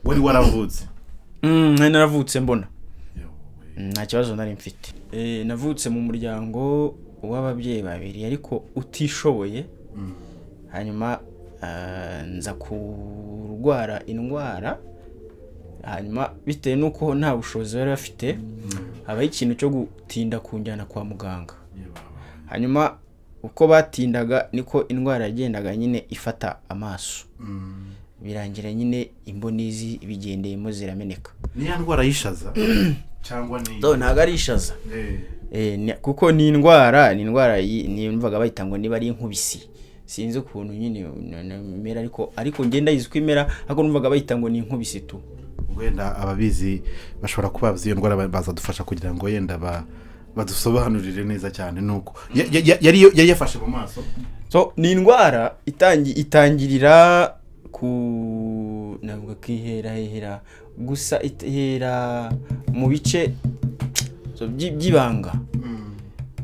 wari waravutse naravutse mbona nta kibazo nari mfite navutse mu muryango w'ababyeyi babiri ariko utishoboye hanyuma nza kurwara indwara hanyuma bitewe nuko nta bushobozi bari bafite habaye ikintu cyo gutinda kunjyana kwa muganga hanyuma uko batindaga niko indwara yagendaga nyine ifata amaso birangira nyine imbonizi bigendeyemo zirameneka. Ni ya ndwara y'ishaza cyangwa ni ntago ari ishaza kuko ni indwara nimvaga bayita ngo niba ari inkubisi sinzi ukuntu nyine mera ariko ngenda yizi kwimera ariko numvaga bayita ngo ni inkubisi tu. Wenda ababizi bashobora kuba bazi iyo ndwara bazadufasha kugira ngo yenda badusobanurire neza cyane nuko yari yafashe mu maso. Ni indwara itangirira ku nabwo kwihera gusa ihera mu bice by'ibanga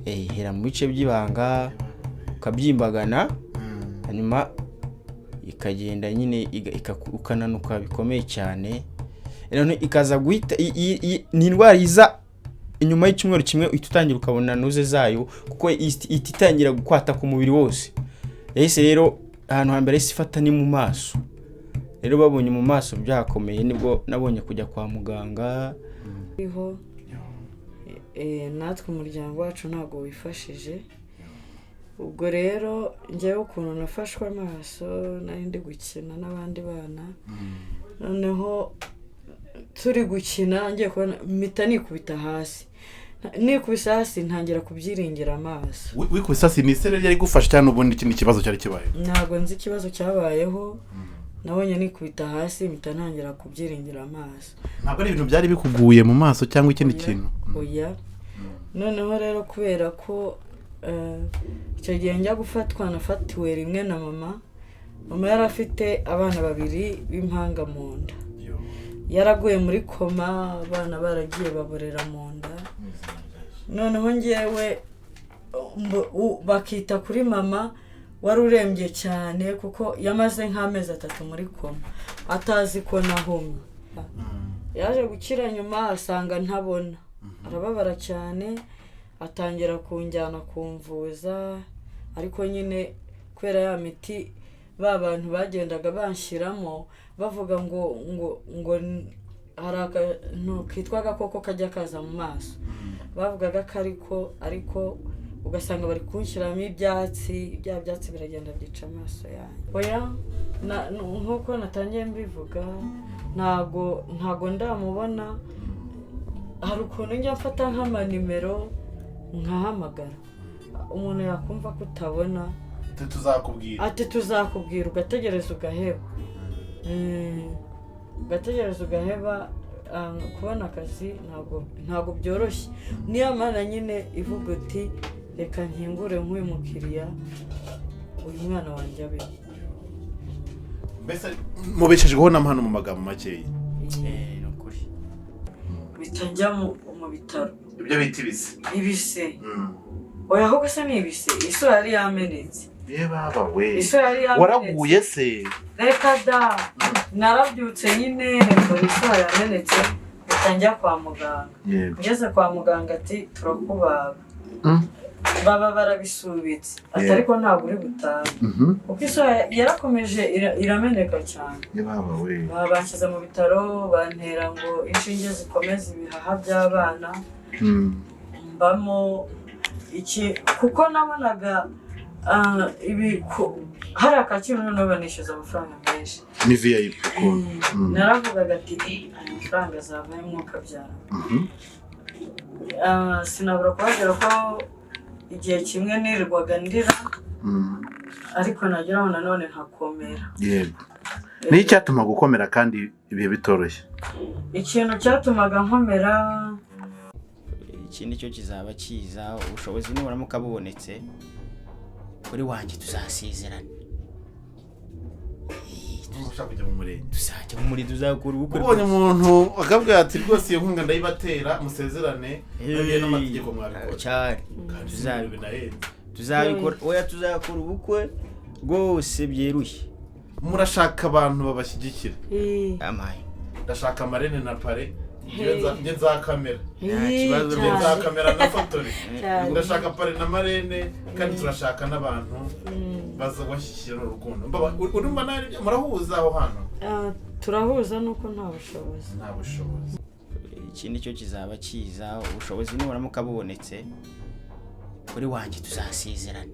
ihera mu bice by'ibanga ukabyimbagana hanyuma ikagenda nyine ukananuka bikomeye cyane ikaza guhita ni indwara iza inyuma y'icyumweru kimwe utangira ukabona nuze zayo kuko itangira gukwata ku mubiri wose. Rero ahantu hambere sifata ni mu maso, rero babonye mu maso byakomeye nibwo nabonye kujya kwa muganga. Natwe umuryango wacu ntago wifashije, ubwo rero njyewe ukuntu nafashwe amaso nari ndi gukina n'abandi bana noneho turi gukina ngiye kubona mpita nikubita hasi ntangira kubyiringira amaso. Wikubise hasi ni sereri yari gufasha cyane ubundi ikindi kibazo cyari kibaye? Ntabwo nzi ikibazo cyabayeho, nabonye nikubita hasi mpita ntangira kubyiringira amaso. Ntabwo ari ibintu byari bikuguye mu maso cyangwa ikindi kintu? Oya. Noneho rero kubera ko icyo gihe njya gufatwa nafatiwe rimwe na mama yari afite abana babiri b'impanga mu nda, yaraguye muri koma, abana baragiye baborera mu nda. Noneho ngewe bakita kuri mama wari urembye cyane kuko yamaze nk'amezi 3 muri koma atazi ko nahumye. Yaje gukira nyuma asanga ntabona, arababara cyane atangira kunjyana kumvuza, ariko nyine kwera ya miti bantu bagendaga banshiramo bavuga ngo haraka kitwa gakoko kajya kaza mu maso, bavugaga ariko ugasanga bari kunshiramo ibyatsi biragenda byica amaso yanjye. Oya nkuko natangiye mbivuga ntago ndamubona. Hari ukuntu njya mfata nk'amanimero nkahamagara umuntu yakumva kutabona tuzakubwira ugategereza ugaheba kubona akazi ntago byoroshye. Niyo mana nyine ivuga uti reka nkingure nk'uyu mukiriya uyu mwana wanjye abe. Mbese mubeshejweho n'amahano mu magambo makeya? Nukuri bitajya mu bitaro ibyo bita ibise. Oya ahubwo se ni ibise, iso yari yamenetse. Baba we waraguye se? Reka da narabyutse nyine iso yamenetse bitangira kwa muganga. Ngeze kwa muganga ati turakubaga. Baba barabisubitse ariko ntabwo uri gutaha kuko iso yarakomeje irameneka cyane. Baba we babanshyize mu bitaro bantera ngo inshinge zikomeza ibihaha by'abana mbamo iki kuko nabonaga hari akakintu noneho banishyuza amafaranga menshi ni VIP kuko naravugaga ati amafaranga azavaye mwuka byara. Sinabura kubabwira ko igihe kimwe nirirwaga ndira ariko nageraho nanone nkakomera. Yego. Ni icyatuma gukomera kandi ibihe bitoroshye? Ikintu cyatumaga nkomera ikindi cyo kizaba kiza ubushobozi niburamuka bubonetse kuri wanjye tuzasezerana. Ushaka kujya mu murenge? Tuzajya mu murenge tuzakora ubukwe. Ubonye umuntu akabwira ati rwose iyo nkunga ndayibatera musezerane nagiye n'amategeko mwabikora cyane tuzabikora. Oya tuzakora ubukwe rwose byeruye murashaka abantu babashyigikira amaye ndashaka amarene na pare njye za kamera kibazo njye za kamera na fotori ndashaka pare na marene kandi turashaka n'abantu baza bashyigikira urukundo urumva murahuza aho hano turahuza nuko nta bushobozi iki nicyo kizaba kiza ubushobozi niburamuka bubonetse kuri wanjye tuzasezerana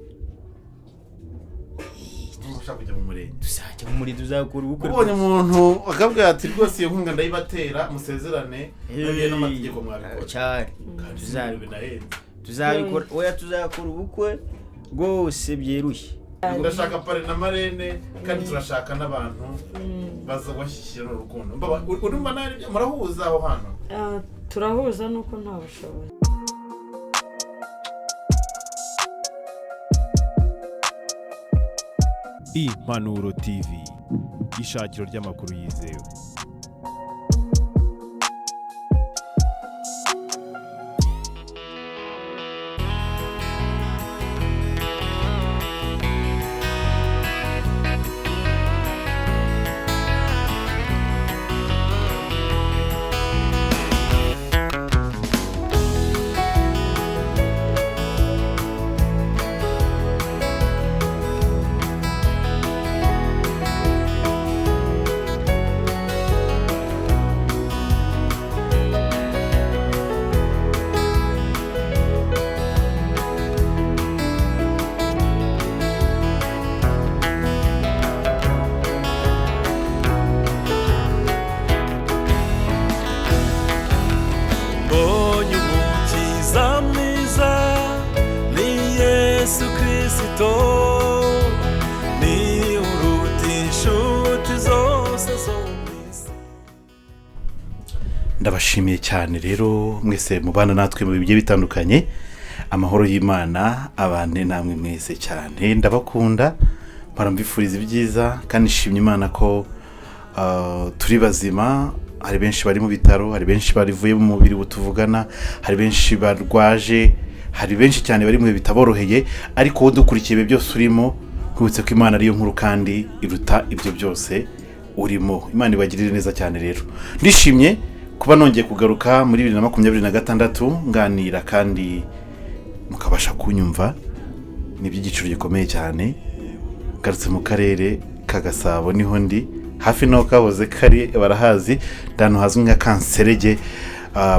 ushaka kujya mu murenge tuzajya mu murenge tuzakora ubukwe ubonye umuntu akabwira ati rwose iyo nkunga ndayibatera musezerane nagiye n'amategeko mwabikora cyane tuzabikora oya tuzakora ubukwe rwose byeruye ndashaka pare na marene kandi turashaka n'abantu baza bashyigikira urukundo urumva murahuza aho hano turahuza nuko nta bushobozi Impanuro TV ishakiro ry'amakuru yizewe. ndabashimiye cyane rero mwese mubana natwe mu bigiye bitandukanye amahoro y'Imana abane namwe mwese cyane ndabakunda barambifuriza ibyiza kandi nshimye Imana ko turi bazima hari benshi bari mu bitaro hari benshi barivuye mu mubiri butuvugana hari benshi barwaje hari benshi cyane bari mu bitaboroheye ariko wowe dukurikiye byose urimo kwibutse ko Imana ariyo nkuru kandi iruta ibyo byose urimo Imana ibagirire neza cyane rero ndishimye kuba nongeye kugaruka muri 2026 nganira kandi mukabasha kunyumva n'iby'igiciro gikomeye cyane garutse mu karere ka Gasabo niho ndi hafi no kahoze kari barahazi ndano hazwi nka Kanserege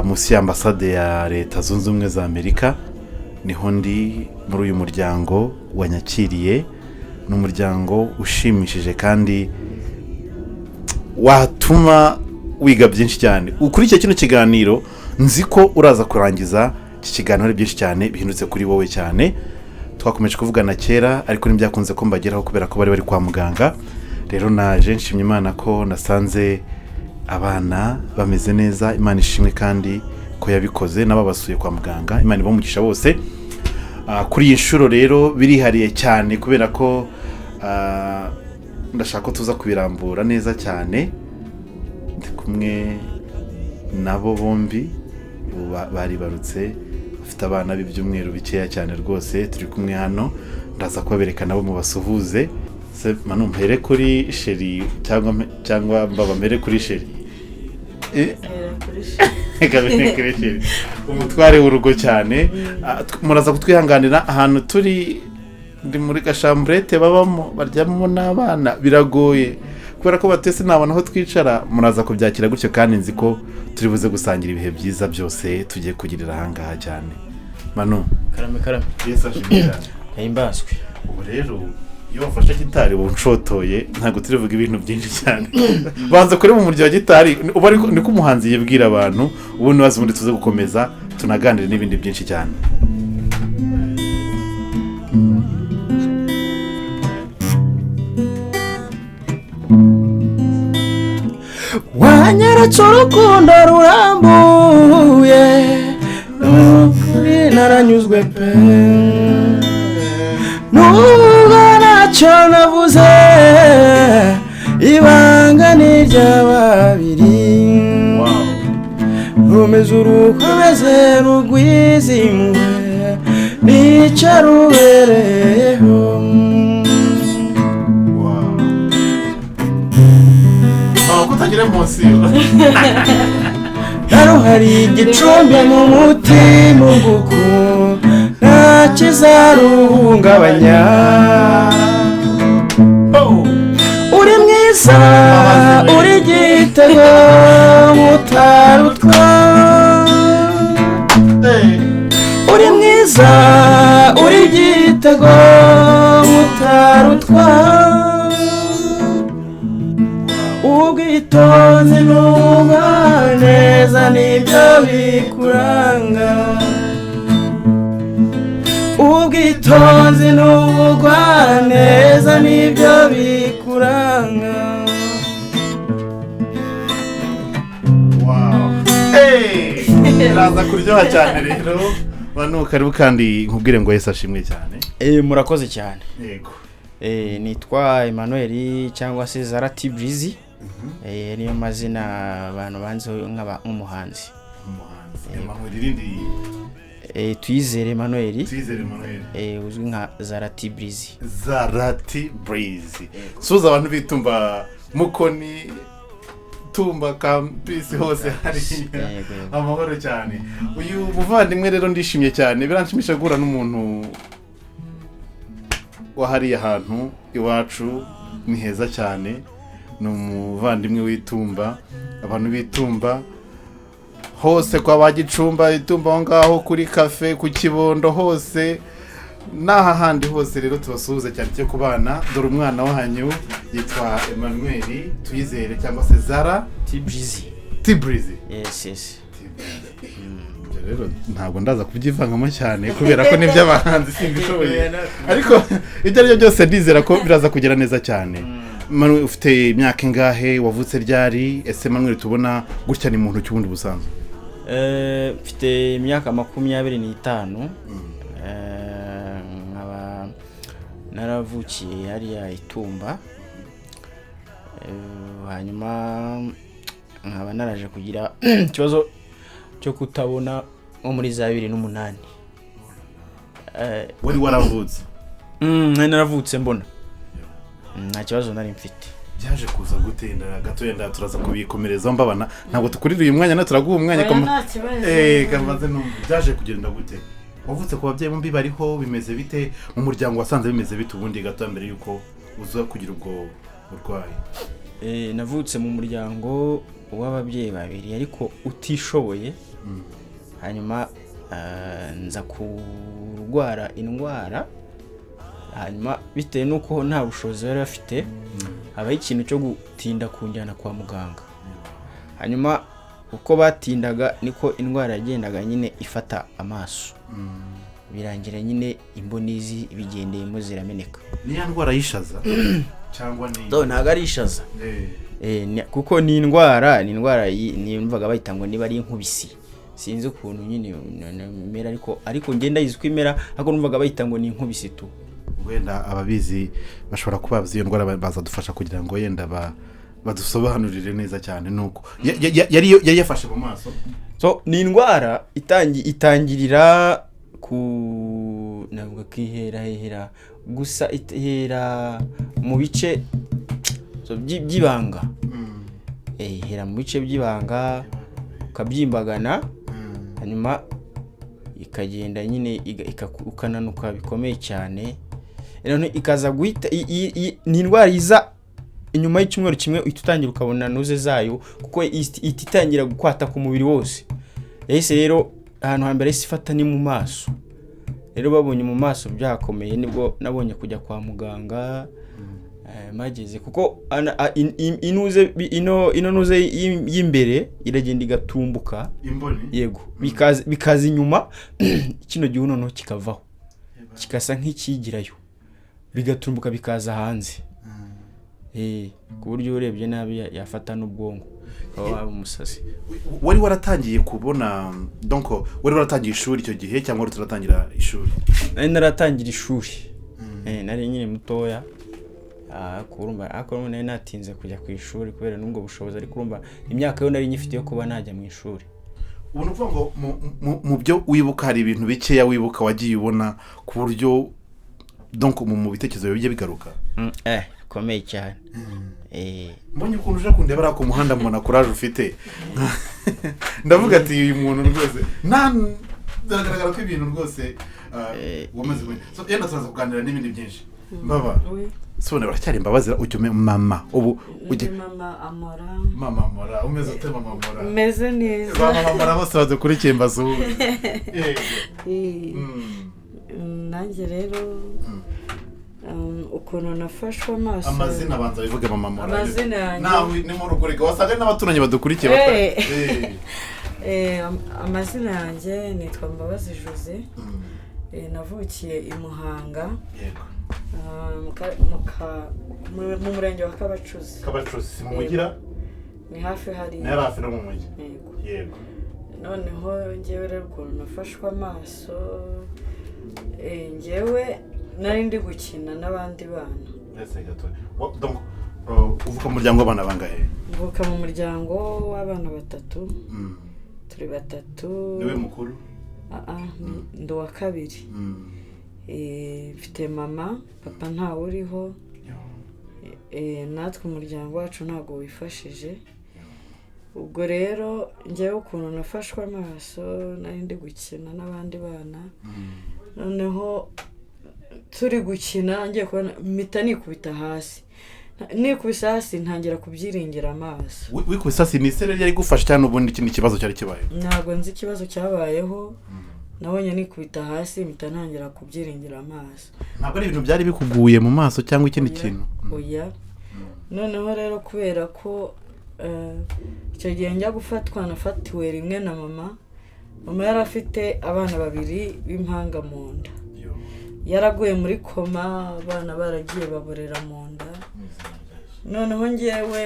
musi y'ambasade ya Leta Zunze Ubumwe za Amerika niho ndi muri uyu muryango wanyakiriye n'umuryango ushimishije kandi watuma wiga byinshi cyane ukuri icyo kino kiganiro nzi ko uraza kurangiza iki kiganiro ari byinshi cyane bihindutse kuri wowe cyane twakomeje kuvugana kera ariko ntibyakunze ko mbageraho kubera ko bari kwa muganga rero naje nshimye Imana ko nasanze abana bameze neza Imana ishimwe kandi ko yabikoze n'ababasuye kwa muganga Imana ibamugisha bose kuri iyi nshuro rero birihariye cyane kubera ko ndashaka ko tuza kubirambura neza cyane ndi kumwe nabo bombi bari barutse bafite abana b'ibyumweru bikeya cyane rwose turi kumwe hano ndaza kubabereka nabo mu basuhuze se manu mpere kuri sheri cyangwa mbaba mpere kuri sheri kuri sheri umutware w'urugo cyane muraza kutwihanganira ahantu turi ndi muri gashambrete babamo baryamo n'abana biragoye kubera ko batese nabona aho twicara muraza kubyakira gutyo kandi nzi ko turi buze gusangira ibihe byiza byose tugiye kugirira ahangaha cyane manu karame Yesu ashimira himbazwe ubu rero iyo wafashe gitari unshotoye ntabwo turivuga ibintu byinshi cyane banza kuri mu muryo wa gitari ubu ariko niko umuhanzi yibwira abantu ubu nibaze ubundi tuze gukomeza tunaganire n'ibindi byinshi cyane wanyeretse urukundo rurambuye nukuri naranyuzwe pe nubwo ntacyo navuze ibanga ni ry'ababiri rumeze urukomeze rugwizimuwe nicyo rubereyeho tugire munsi hano hari igicumbi mu mutima uguku nta kizaruhungabanya uri mwiza uri igitego mutarutwa uri mwiza uri igitego mutarutwa ubwitonzi n'ubwaneza nibyo bikuranga ubwitonzi n'ubugwaneza nibyo bikuranga. biraza kuryoha cyane rero bano karibu kandi nkubwire ngo Yesu ashimwe cyane. Murakoze cyane. Yego. Nitwa Emmanuel cyangwa se Zara Tibrizi. Niyo mazina abantu banze nk'umuhanzi. Emmanuel irindi Tuyizere Emmanuel. Tuyizere Emmanuel. Uzwi nka Zara Tibrizi. Zara Tibrizi. Suza abantu bitumba Mukoni tumba kampisi hose hari amahoro cyane. Uyu muvandimwe rero ndishimye cyane biranshimisha guhura n'umuntu wahariye ahantu iwacu ni heza cyane. Ni umuvandimwe w'itumba abantu bitumba hose kwa bagicumba itumba aho ngaho kuri cafe ku Kibondo hose naha handi hose rero tubasuhuze cyane cyo kubana. Dore umwana wahanyu yitwa Emmanuel Tuyizere cyangwa se Zara Tibrizi. Yes. Rero ntabwo ndaza kubyivangamo cyane kubera ko nibyo abahanzi simbishoboye ariko ibyo ari byo byose ndizera ko biraza kugera neza cyane. Emmanuel ufite imyaka ingahe wavutse ryari ese Emmanuel tubona gutya ni muntu cy'ubundi busanzwe? Mfite imyaka 25 nkaba naravukiye hariya itumba hanyuma nkaba naraje kugira ikibazo cyo kutabona nko muri za 2008. Wari waravutse? Naravutse mbona nta kibazo nari mfite. Byaje kuza gutenda gato yenda turaza kubikomereza mbabana ntabwo tukurira uyu mwanya na turaguha umwanya kamaze no byaje kugenda gute? Wavutse ku babyeyi bombi bariho bimeze bite mu muryango wasanze bimeze bite ubundi gato mbere yuko uza kugira ubwo burwayi? Navutse mu muryango w'ababyeyi babiri ariko utishoboye. Hanyuma nza kurwara indwara hanyuma bitewe nuko nta bushobozi bari bafite habaho ikintu cyo gutinda kunjyana kwa muganga. Hanyuma uko batindaga niko indwara yagendaga nyine ifata amaso birangira nyine imbonizi bigendeyemo zirameneka. Ni ya ndwara yishaza cyangwa ni ntago ari ishaza kuko ni indwara nimvaga bayita ngo niba ari inkubisi sinzi ukuntu nyine mera ariko ngenda yizwe imera ariko numvaga bayita ngo ni inkubisi tu. Wenda ababizi bashobora kubaza iyo ndwara bazadufasha kugira ngo yenda badusobanurire neza cyane nuko yari yafashe mu maso. So ni indwara itangirira ku navuga kwihera gusa ihera mu bice by'ibanga. Ihera mu bice by'ibanga ukabyimbagana hanyuma ikagenda nyine ukananuka bikomeye cyane. None ikaza guhita ni indwara iza inyuma y'icyumweru kimwe utangira ukabona nuze zayo kuko itangira gukwata ku mubiri wose. Yahise rero ahantu hambere isifata ni mu maso. Rero babonye mu maso byakomeye nibwo nabonye kujya kwa muganga mageze kuko ino nuze y'imbere iragenda igatumbuka imboni. Yego bikaza inyuma kino gihunono kikavaho kikasa nk'ikigirayo bigatumbuka bikaza hanze. Ku buryo urebye nabi yafata n'ubwonko waba umusazi. Wari waratangiye kubona donc wari waratangiye ishuri icyo gihe cyangwa turatangira ishuri? Naratangira ishuri nari nyine mutoya kurumba ariko nari natinze kujya ku ishuri kubera n'ubwo bushobozi ariko kurumba imyaka yo nari nyifite yo kuba najya mu ishuri. Ubu nuvuga ngo mu byo wibuka hari ibintu bikeya wibuka wagiye ubona ku buryo donc mu bitekerezo bye bigaruka? bikomeye cyane. mbonye ukuntu uje kundeba ari ku muhanda mbona courage ufite ndavuga ati uyu muntu rwose biragaragara ko ibintu rwose wamaze so yenda turaza kuganira n'ibindi byinshi mbaba sone baracyari imbabazi ucyume mama ubu ujye mama amora umeze ute mama amora meze neza mama amora bose baze kuri Kimbazu nanjye rero ukuntu nafashwe amaso amazina abanza bivuge mama amora amazina yanjye nawe ni mu rugurika wasaga n'abaturanye badukurikiye amazina yanjye nitwa Mbabazi Jose navukiye i Muhanga mu murenge wa Kabacuzi mugira ni hafi hari ni hafi no mu mujyi yego noneho njyewe rero ukuntu nafashwe amaso njyewe nari ndi gukina n'abandi bana donc uvuka mu muryango w'abana bangahe mvuka mu muryango w'abana batatu turi batatu niwe mukuru ndi uwa kabiri mfite mama papa ntawe uriho natwe umuryango wacu ntabwo wifashije ubwo rero njyewe ukuntu nafashwe amaso nari ndi gukina n'abandi bana noneho turi gukina ngiye kubona mpita nikubita hasi nikubise hasi ntangira kubyiringira amaso wikubise hasi ni isereri yari gufasha cyane ubundi ikindi kibazo cyari kibaye ntabwo nzi ikibazo cyabayeho nabonye nikubita hasi mpita ntangira kubyiringira amaso ntabwo ari ibintu byari bikuguye mu maso cyangwa ikindi kintu oya noneho rero kubera ko icyo gihe njya gufatwa nafatiwe rimwe na mama yari afite abana babiri b'impanga mu nda yaraguye muri koma abana baragiye baborera mu nda noneho njyewe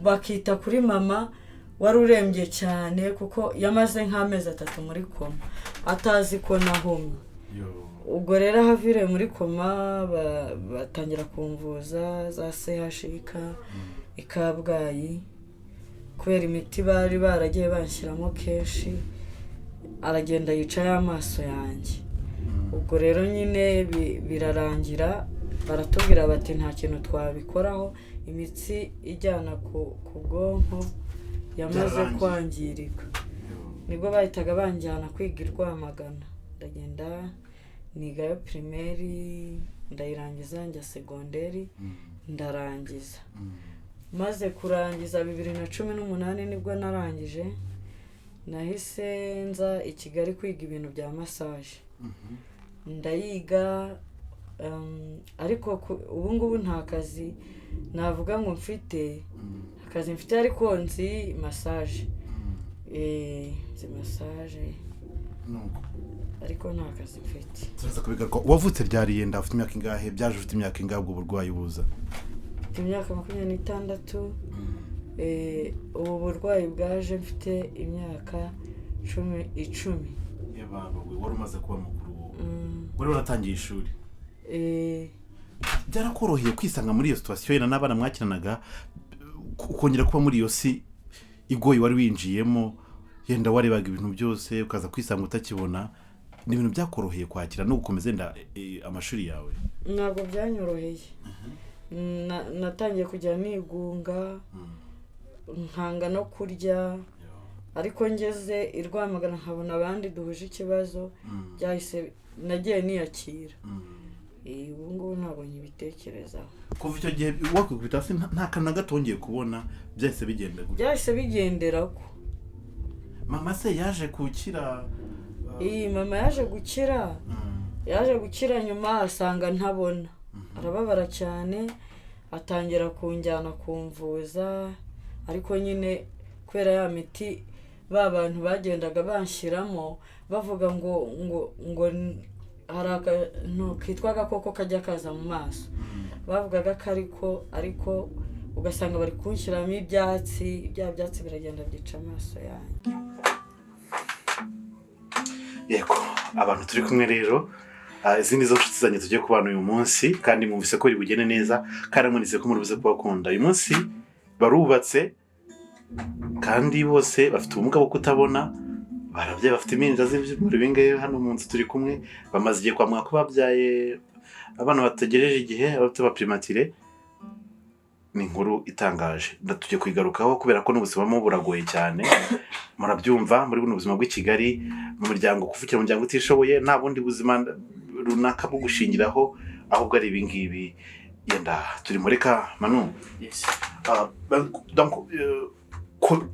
bakita kuri mama wari urembye cyane kuko yamaze nk'amezi 3 muri koma atazi ko nahumye ubwo rero ahavire muri koma batangira kumvuza za CHK ikabwayi kubera imiti bari baragiye banshyiramo kenshi aragenda yicaye amaso yanjye ubwo rero nyine birarangira baratubwira bati nta kintu twabikoraho imitsi ijyana ku bwonko yamaze kwangirika nibwo bahitaga banjyana kwiga i Rwamagana ndagenda nigayo primaire ndayirangiza njya segonderi ndarangiza maze kurangiza 2018 nibwo narangije nahise nza i Kigali kwiga ibintu bya massage ndayiga ariko ubu ngubu nta kazi navuga ngo mfite akazi mfite ariko nzi massage nzi massage ariko nta kazi mfite turaza kubigaruka wavutse ryari yenda ufite imyaka ingahe byaje ufite imyaka ingahe ubwo burwayi buza imyaka 26 ubu burwayi bwaje mfite imyaka 10 yababa wari umaze kuba mukuru wari waratangiye ishuri byarakoroheye kwisanga muri iyo situation yena n'abana mwakinanaga ukongera kuba muri iyo si igoye wari winjiyemo yenda warebaga ibintu byose ukaza kwisanga utakibona ni ibintu byakoroheye kwakira no gukomeza enda amashuri yawe ntabwo byanyoroheye natangiye kujya nigunga nkanga no kurya ariko ngeze i Rwamagana nkabona abandi duhuje ikibazo byahise nagiye niyakira ubu ngubu ntabwo nkibitekerezaho kuva icyo gihe wakubita hasi nta kana gatongeye kubona byahise bigendera ko mama se yaje gukira mama yaje gukira nyuma asanga ntabona arababara cyane atangira kunjyana kumvuza ariko nyine kubera ya miti bantu bagendaga banshyiramo bavuga ngo hari akantu kitwa agakoko kajya kaza mu maso bavugaga ko ariko ugasanga bari kunshyiramo ibyatsi biragenda byica amaso yanjye yego abantu turi kumwe rero izindi zo nshuti zanjye tugiye kubana uyu munsi kandi mwumvise ko bigene neza kandi mwanize ko murubuze kubakunda uyu munsi barubatse kandi bose bafite ubumuga bwo kutabona barabyaye bafite impinja z'ibyumuri bingahe hano mu nzu turi kumwe bamaze igihe kwa mwaka babyaye abana bategereje igihe abafite abaprimatire ni inkuru itangaje tujye kwigarukaho kubera ko n'ubuzima mo buragoye cyane murabyumva muri buno buzima bw'i Kigali mu muryango kuvukira mu muryango utishoboye nta bundi buzima runaka bwo gushingiraho ahubwo ari ibingibi yenda turi mureka Manu. Yes. Donc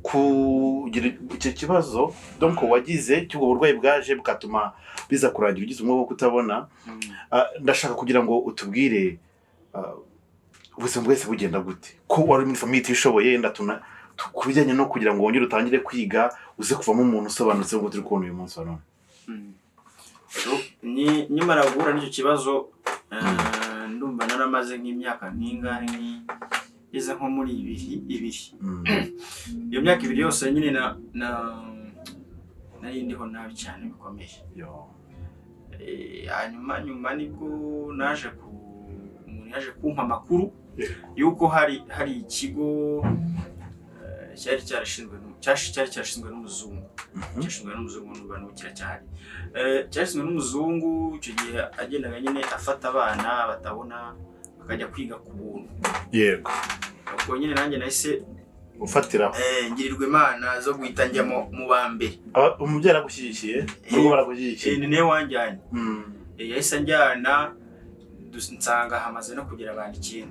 kugira icyo kibazo donc wagize cy'ubwo burwayi bwaje bukatuma biza kurangira ugize umwuka wo kutabona ndashaka kugira ngo utubwire ubuzima bwese bugenda gute ko wari muri famille itishoboye yenda kubijyanye no kugira ngo wongere utangire kwiga uze kuvamo umuntu usobanutse ngo turi kubona uyu munsi wa none. Ni nyamara guhura n'icyo kibazo ndumva naramaze nk'imyaka n'ingahe iza nko muri ibiri iyo myaka ibiri yose nyine nari ndiho nabi cyane bikomeye nyuma nibwo umuntu yaje kumpa amakuru yuko hari ikigo cyari cyarashinzwe n'umuzungu n'ubanukira cyane cyashinzwe n'umuzungu icyo gihe agendaga nyine afata abana batabona bakajya kwiga ku buntu. Yego. Ubwo nyine nanjye nahise ufatiraho ngirirwa imana zo guhita njya mu ba mbere. Umubyeyi aragushyigikiye n'ubwo baragushyigikiye ni niwe wanjyanye yahise anjyana nsanga hamaze no kugera abantu 9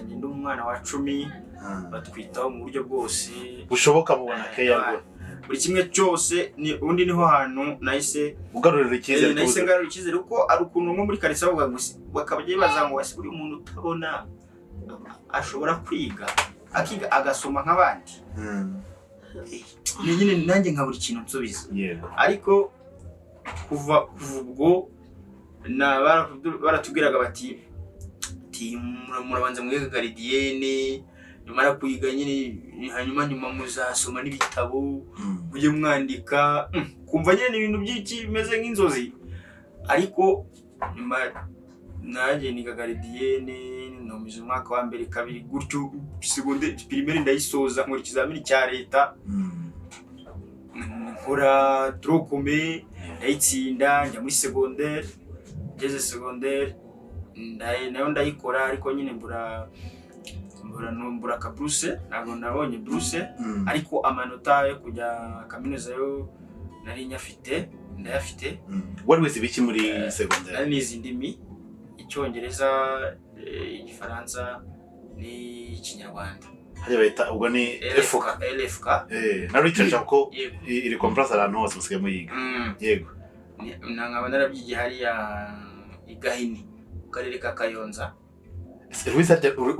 ngenda umwana wa 10 batwitaho mu buryo bwose bushoboka mubona keya buri kimwe cyose undi niho hantu nahise ugarurira icyizere nahise ngarurira icyizere uko ari ukuntu nko muri karisa bakabye baza ngo wasi uri umuntu utabona ashobora kwiga akiga agasoma nk'abandi nyine nanjye nka buri kintu nsubiza ariko kuva ubwo baratubwiraga bati murabanza mwega garidiyene nyuma kwiga nyine nyuma muzasoma n'ibitabo mujye mwandika kumva nyine ibintu by'iki bimeze nk'inzozi ariko nyuma nanjye niga garidiyene nomize umwaka wa mbere kabiri gutyo secondaire primaire ndayisoza nkora ikizamini cya leta nkora trokome ndayitsinda njya muri secondaire ngeze secondaire nayo ndayikora ariko nyine mbura ka Bruce ntabwo nabonye Bruce ariko amanota yo kujya kaminuza yo nari ndayafite. Wari wese biki muri secondaire? Nari nizi ndimi Icyongereza, Igifaransa n'Ikinyarwanda. Hariya bayita ubwo ni LFK. Nari cyacha ko iri compress ahantu hose musigaye muyiga. Yego. Nkaba narabyigiye hariya Igahini mu karere ka Kayonza.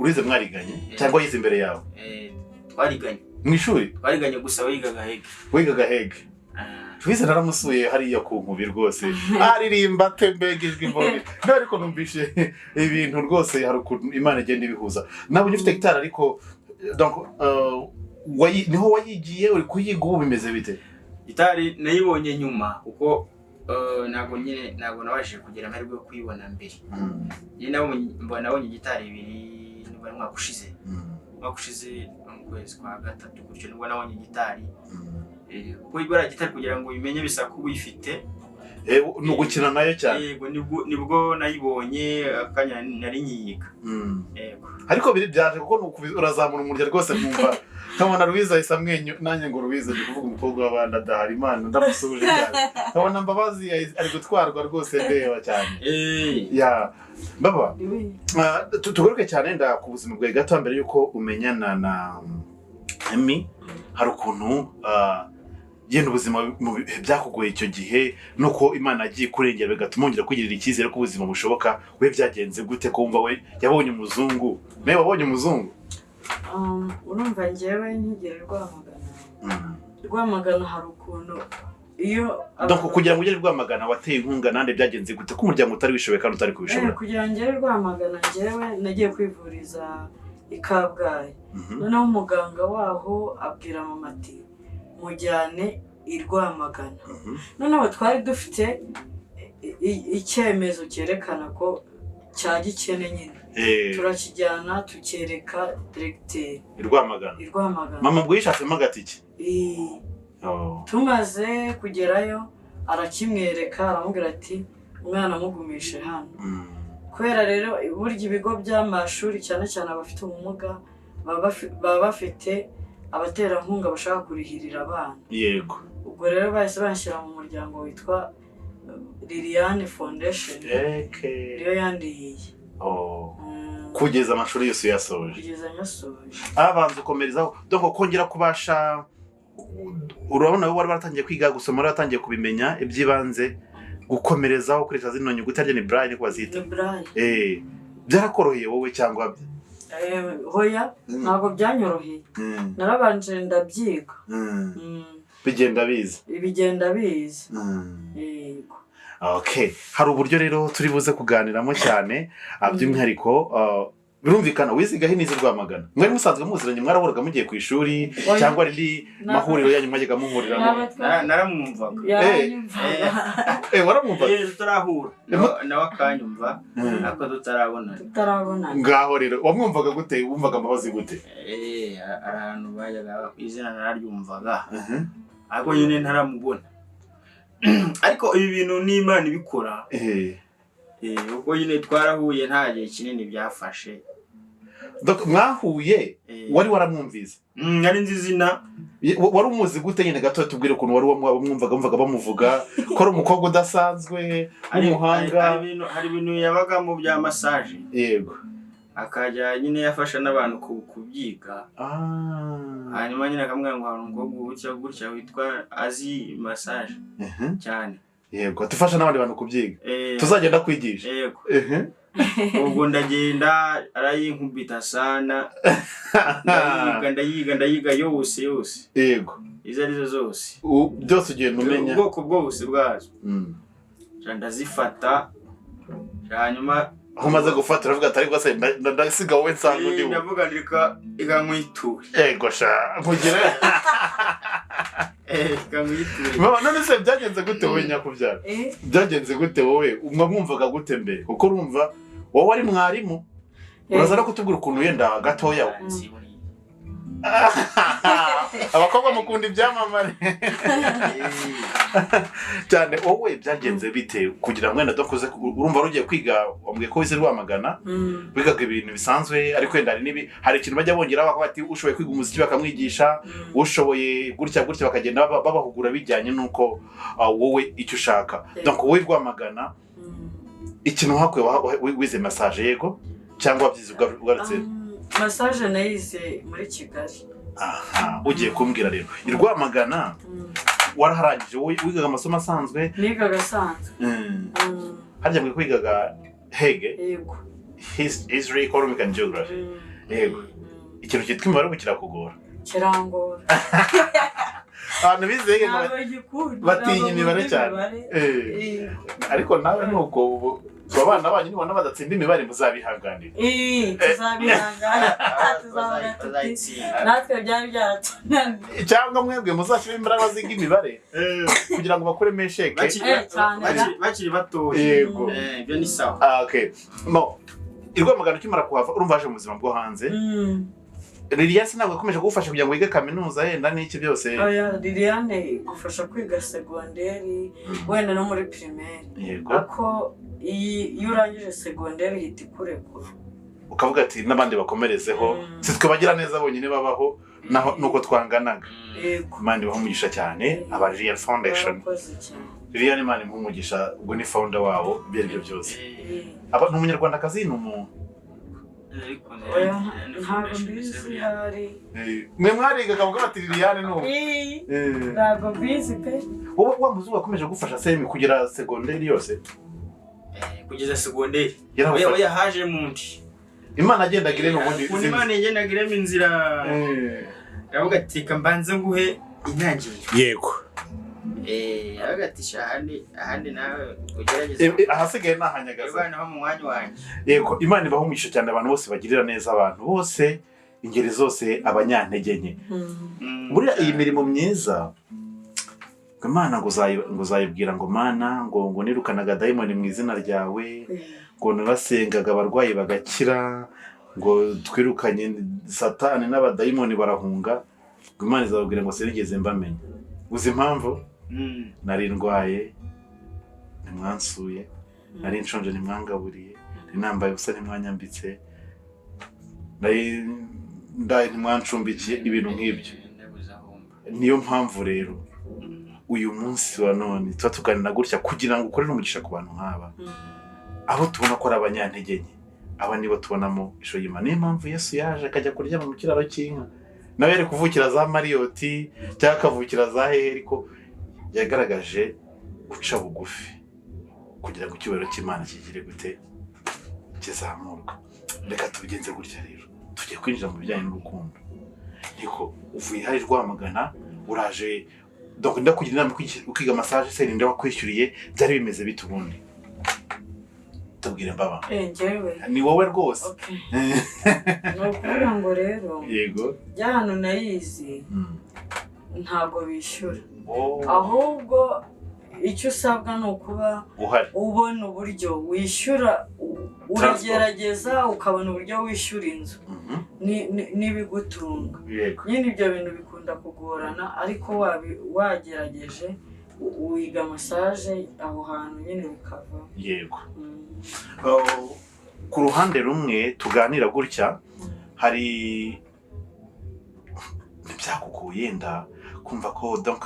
Urize mwariganye cyangwa yize imbere yawe? Twariganye. Mu ishuri? Twariganye gusa wigaga Hege. Wigaga Hege. Twize naramusuye hariya ku nkubi rwose. Aririmba tembegejwe imboga. Ariko numvishe ibintu rwose hari ukuntu Imana igenda ibihuza. Nabonye ufite gitara ariko donc niho wayigiye uri kuyiga ubu bimeze bite? Gitari nayibonye nyuma uko ntabwo nabashije kugera amahirwe yo kuyibona mbere. Nabonye gitari 2 niba mwaka ushize. Mwaka ushize mu kwezi kwa 3 gutyo nibwo nabonye gitari. Kuko ibara gitari kugira ngo ubimenye bisaba kuba uyifite. No gukina nayo cyane. Yego nibwo nayibonye akanya nari nyiyiga. Yego. Ariko biri byaje kuko urazamura umurya rwose mwumva. Kabona Louise isamwenyu nanjye ngo Louise ndi kuvuga umukobwa w'abandi adahari Imana ndamusubije cyane. Kabona Mbabazi ari gutwarwa rwose ndeba cyane. Ya baba tugaruke cyane nda ku buzima bwawe gato mbere yuko umenyana na Emmy hari ukuntu yenda ubuzima byakugoye icyo gihe nuko Imana agiye kurengera bigatuma ongera kwigirira icyizere ko ubuzima bushoboka. We byagenze gute ko wumva we yabonye umuzungu? Nawe wabonye umuzungu? Urumva njyewe nkigera Rwamagana hari ukuntu iyo donc kugira ngo ugere Rwamagana wateye inkunga nande byagenze gute ko umuryango utari wishoboye kandi utari kubishobora? Kugira ngo ngere Rwamagana njyewe nagiye kwivuriza i Kabgayi. Noneho umuganga waho abwira mama ati mujyane i Rwamagana. Noneho twari dufite icyemezo cyerekana ko cya gikene nyine. Turakijyana tukereka directeur i Rwamagana. Mama ubwo yishatsemo agatike? Tumaze kugerayo arakimwereka aramubwira ati umwana amugumishe hano. Kubera rero burya ibigo by'amashuri cyane cyane abafite ubumuga baba bafite abaterankunga bashaka kurihirira abana. Yego. Ubwo rero bahise bashyira mu muryango witwa Liliane Foundation. Niyo yandihiye. Kugeza amashuri yose yasoje. Kugeza nyasoje. Abanza ukomerezaho doko kongera kubasha urabona wowe wari waratangiye kwiga gusoma wari waratangiye kubimenya ibyibanze gukomerezaho kuri zino nyuguti arya ni braille ko bazita. Byarakoroheye wowe cyangwa hoya ntabwo byanyoroheye. Narabanje ndabyiga. Bigenda biza. Yego. Okay, hari uburyo rero turi buze kuganiramo cyane by'umwihariko birumvikana wizigaho inizi Rwamagana. Mwari musanzwe muziranye mwarahoraga mugiye ku ishuri cyangwa rindi mahuriro yanyu mwajyaga muhuriramo? Naramwumvaga. Waramwumvaga? Tutarahura. Nawe akanyumva ariko tutarabona. Ngaho rero wamwumvaga gute? Wumvaga amabazi gute? Ahantu bajyaga izina nararyumvaga. Ariko nyine ntaramubona. Ariko ibi bintu n'Imana ibikora. Uko nyine twarahuye nta gihe kinini byafashe. Mwahuye wari waramwumviza? Nari nzi izina. Wari umuzi gute nyine gato tubwire ukuntu wari wamwumvaga bamuvuga ko ari umukobwa udasanzwe w'umuhanga? Hari ibintu yabagamo bya massage. Yego. Akajya nyine yafasha n'abantu kubyiga. Hanyuma nyine akamubwira ngo hari umukobwa gutya witwa Azi massage cyane. Yego, tufasha n'abandi bantu kubyiga. Tuzagenda kwigisha. Yego. Ubwo ndagenda arayinkubita sana. Ndayiga yose. Yego. Izo arizo zose. Byose ugenda umenya. Ubwoko bwose bwazo. Ndazifata. Hanyuma umaze gufata uravuga atari rwose ndasiga wowe nsanga undi. Ndavuga ndika ikamwitura. Yego sha nkugire. Ikamwitura. Mama none se byagenze gute wowe nyakubyara? Byagenze gute wowe umwumvaga gute mbere? Kuko urumva wowe ari mwarimu. Uraza no kutubwira ukuntu yenda gatoya. Abakobwa mukunda ibyamamare. Cyane wowe byagenze bite kugira ngo wenda dokoze urumva rugiye kwiga wambwiye ko wize Rwamagana wigaga ibintu bisanzwe ariko wenda hari ikintu bajya bongeraho bati ushoboye kwiga umuziki bakamwigisha ushoboye gutya bakagenda babahugura bijyanye nuko wowe icyo ushaka. Donc wowe Rwamagana ikintu hakwe wize massage yego cyangwa byize ugarutse? Massage nayize muri Kigali. Ugiye kumbwira rero Rwamagana waraharangije wigaga amasomo asanzwe? Nigaga asanzwe. Harya mwe kwigaga hege? Yego. History, Economic and Geography. Yego. Ikintu cyitwa imibare kirakugora? Kirangora. Abantu bizeye batinya imibare cyane. Ariko nawe nuko ubu abana banyu nibona badatsinda imibare muzabihanganira. Tuzabihangana. Natwe byari byaratunaniye. Cyangwa mwebwe muzashyira imbaraga ziga imibare kugira ngo bakore mesheke bakiri bato. Yego. Ibyo ni sawa. Okay. Rwamagana ukimara kuhava urumva aje mu buzima bwo hanze. Liliane ntabwo yakomeje kugufasha kugira ngo wige kaminuza yenda n'iki byose? Liliane igufasha kwiga segonderi wenda no muri primaire. Yego. Ako iyo urangije segonderi uhita ikurekura. Ukavuga ati n'abandi bakomerezeho sitwe bagira neza bonyine babaho naho nuko twanganaga. Yego. Imana ibamugisha cyane aba Liliane Foundation. Liliane Imana imugisha ubwo ni founder wabo ibyo byose. Aba n'umunyarwandakazi n'umuntu ntabwo mbizi hari. Mwe mwariga kavuga bati Liliane n'ubu? Ntabwo mbizi pe. Wowe wa muzu wakomeje gufasha semi kugira segonderi yose? Kugeza segonderi. Yewe yahaje mundi. Imana agendagire n'ubundi. Imana igendagiremo inzira. Yavuga ati kambanze nguhe intangiriro. Yego. Agatisha ahandi nawe ugerageza. Ahasigaye nahanyagaza. Ibana ho mu mwanya wanjye. Yego, Imana ibahumisha cyane abantu bose bagirira neza abantu bose ingeri zose abanyantege nke. Buriya iyi mirimo myiza Imana ngo uzayibwira ngo Mana ngo nirukanaga daimoni mu izina ryawe ngo narasengaga abarwayi bagakira ngo twirukanye satani n'abadaimoni barahunga. Imana izababwira ngo sinigeze mbamenya. Uzi impamvu? nari ndwaye ntimwansuye, nari nshonje ntimwangaburiye, nari nambaye ubusa ntimwanyambitse, ndaye ntimwancumbikiye, ibintu nk'ibyo. Niyo mpamvu rero uyu munsi wa none tuba tuganira gutya kugira ngo ukorere umugisha ku bantu nk'aba, abo tubona ko ari abanyantege nke, aba nibo tubonamo ishusho y'Imana. Niyo mpamvu Yesu yaje akajya kuryama mu kiraro cy'inka, nawe yari kuvukira za Mariyoti cyangwa akavukira za hehe, ariko yagaragaje guca bugufi kugira ngo icyubahiro cy'Imana kigire gute kizamurwa. Reka tubigenze gutya rero, tugiye kwinjira mu bijyanye n'urukundo. Niko uvuye hari Rwamagana uraje, donc ndakugira inama ukiga massage se ninde wakwishyuriye, byari bimeze bite ubundi? Tubwire mbaba. Njyewe Ni wowe rwose. No kuvuga ngo rero Yego. hano nayizi ntago bishyura, ahubwo icyo usabwa ni ukuba ubona uburyo wishyura, uragerageza ukabona uburyo wishyura inzu n'ibigutunga. Nyine ibyo bintu bikunda kugorana, ariko wagerageje wiga massage aho hantu nyine bikava. Yego. Ku ruhande rumwe tuganira gutya, hari ntibyakugoye nda kumva ko donc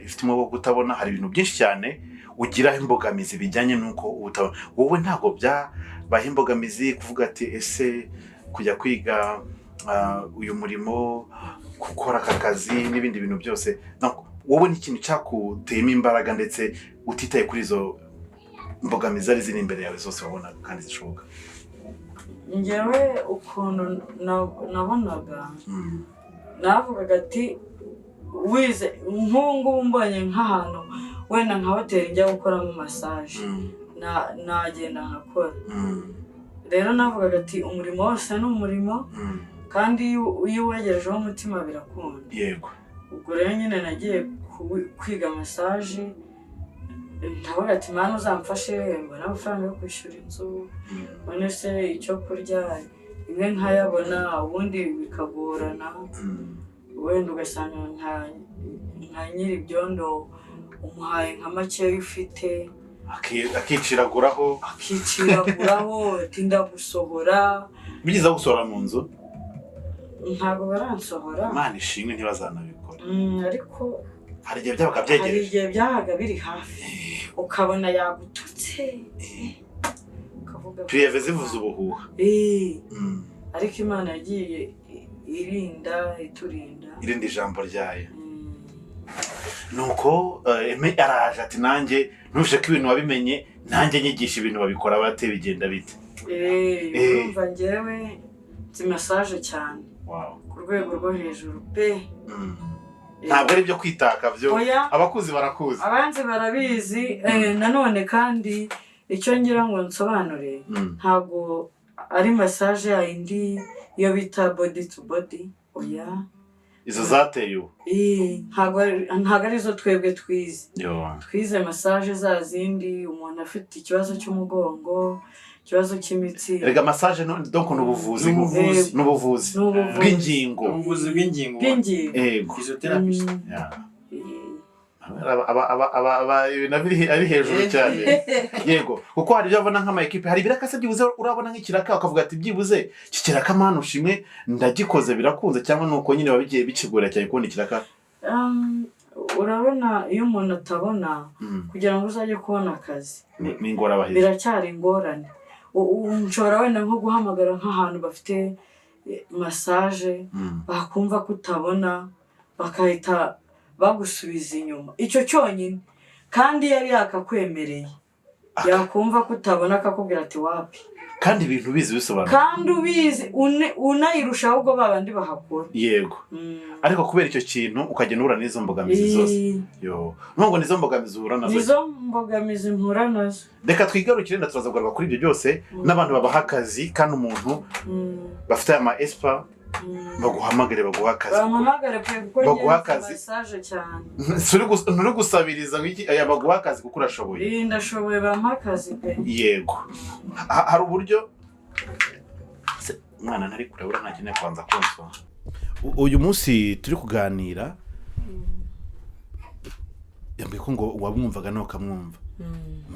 ifitemo wo gutabona, hari ibintu byinshi cyane ugira imbogamizi bijyanye nuko ubutabona. Wowe ntago byabaye imbogamizi kuvuga ati ese kujya kwiga uyu murimo, gukora aka kazi n'ibindi bintu byose, wowe ni ikintu cyakuteyemo imbaraga ndetse utitaye kuri izo mbogamizi zari ziri imbere yawe zose wabona kandi zishoboka? Njyewe ukuntu nabonaga navugaga ati wize nk'ubu mbonye nk'ahantu wenda nka hoteli njya gukoramo massage, nagenda nkakora. Rero navugaga ati umurimo wose ni umurimo, kandi iyo uwegerejeho umutima birakunda. Yego. Ubwo rero nyine nagiye kwiga massage, ndavuga ati Mana uzamfashe mbona amafaranga yo kwishyura inzu, mbone se icyo kurya imwe nkayabona, ubundi bikagorana. Wenda ugasanga nka nyiri ibyondo umuhaye nka makeya ufite, akiciraguraho tinda gusohora. Bigize gusohora mu nzu ntabwo baransohora, Imana ishimwe ntibazanabikora, ariko hari igihe byabaga byegereje, hari igihe byahaga biri hafi ukabona yagututse ukavuga tuyeve zivuze ubuhuha. Ariko Imana yagiye iturinda irindi jambo ryayo. Nuko araje ati nanjye ntushe ko ibintu wabimenye, nanjye nyigisha ibintu babikora bate, bigenda bite? Urumva njyewe nzi massage cyane ku rwego rwo hejuru pe. Ntabwo ari byo kwitaka byo, abakuzi barakuzi, abanzi barabizi. Nanone kandi icyo ngira ngo nsobanure, ntabwo ari massage yindi iyo bita body to body. Izo zateye ubu ntabwo ari zo twebwe twize massage za zindi umuntu afite ikibazo cy'umugongo, ikibazo cy'imitsi. Erega massage donc n'ubuvuzi bw'ingingo, ubuvuzi bw'ingingo, physiotherapist. Ari hejuru cyane. Yego, kuko hari ibyo abona nk'ama equipe, hari birakase byibuze urabona nk'ikiraka ukavuga ati byibuze kikiraka Mana ushimwe ndagikoze birakunze, cyangwa nuko nyine babigiye bikigora cyane kubona ikiraka. Urabona iyo umuntu atabona kugira ngo uzajye kubona akazi ni ingorabahizi, biracyari ingorane. Nshobora wenda nko guhamagara nk'ahantu bafite massage, bakumva ko utabona bakahita bagusubiza inyuma. Icyo cyonyine, kandi yari yakakwemereye, yakumva ko utabona akakubwira ati wapi, kandi ibintu bizi bisobanura, kandi ubizi unayirusha ahubwo babandi bahakora. Yego. Ariko kubera icyo kintu ukagenda uhura n'izo mbogamizi zose. Nubwo nizo mbogamizi uhura nazo. Nizo mbogamizi mpura nazo. Reka twigarukire turaza kugaruka kuri ibyo byose, n'abantu babaha akazi kandi umuntu bafite ama espa baguhamagare baguha akazi. Bamuhamagare kuko massage cyane. Nturi gusabiriza wiki baguha akazi kuko urashoboye. Ndashoboye bampa akazi pe. Yego. Hari uburyo mwana ntari kurabura ntakeneye kwanza konswa. Uyu munsi turi kuganira yambwiye ko ngo wamwumvaga nawe ukamwumva.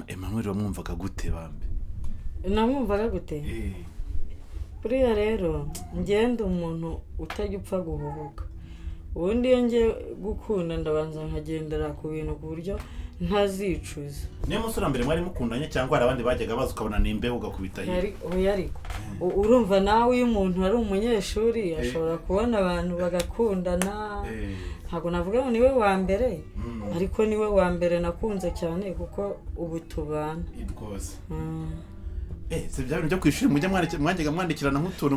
Emmanuel wamwumvaga gute bambe? namwumvaga gute buriya rero ngenda umuntu utajya upfa guhubuka, ubundi iyo ngiye gukunda ndabanza nkagendera ku bintu ku buryo ntazicuza. Niyo musura mbere mwari mukundanye cyangwa hari abandi bajyaga baza ukabona nimbe ugakubita hirya? Ariko urumva nawe iyo umuntu ari umunyeshuri ashobora kubona abantu bagakundana, ntabwo navuga ngo niwe wa mbere ariko niwe wa mbere nakunze cyane kuko ubu tubana rwose. Se bya bintu byo kwishuri mujya mwandika mwandikirana nk'utuntu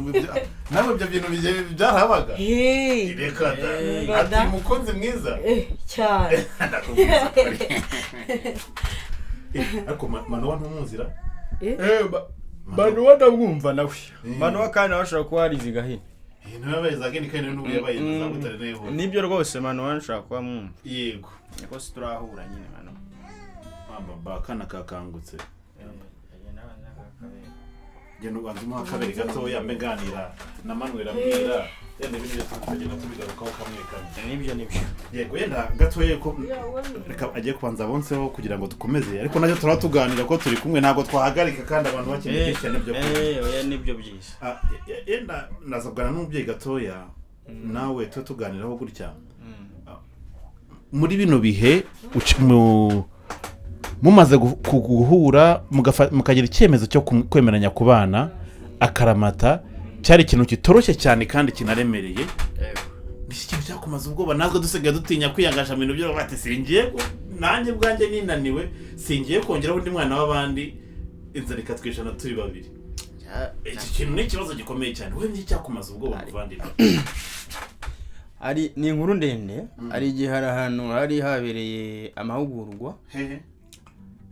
nawe ibyo bintu byarahabaga? Reka ati mukunzi mwiza cyane. Ariko Manowa ntumuzira? Manowa ndamwumva nawe. Manowa kandi ashobora kuba harizi gahini. Ntibabazaga ni kandi n'ubu yabaye za butare nayo. Nibyo rwose Manowa nshaka kuba mwumva. Yego. Niko turahura nyine Manowa. Baba kana kakangutse. Gendo bandimo akabiri gatoya mbeganira na Manuel ambwira yende ibintu byo tukagenda tubigarukaho kamwe kamwe. Nibyo. Yego yenda gatoye ko reka agiye kubanza bonseho kugira ngo dukomeze, ariko najyo turatuganira ko turi kumwe ntago twahagarika kandi abantu bakeneye cyane byo. Oya nibyo byiza. Yenda nazabwana n'umubyeyi gatoya nawe tuganiraho gutya. Muri bino bihe mumaze guhura mukagira icyemezo cyo kwemeranya ku bana akaramata, cyari ikintu kitoroshye cyane kandi kinaremereye. Bisi kintu cyakumaza ubwoba natwe dusigaye dutinya kwiyangasha mu bintu byo bati singiye nanjye bwanjye ninaniwe singiye kongeraho undi mwana w'abandi inzara ikatwishana turi babiri. Iki kintu ni ikibazo gikomeye cyane. Wewe niki cyakumaza ubwoba muvandimwe? Ari ni inkuru ndende, ari igihe hari ahantu hari habereye amahugurwa.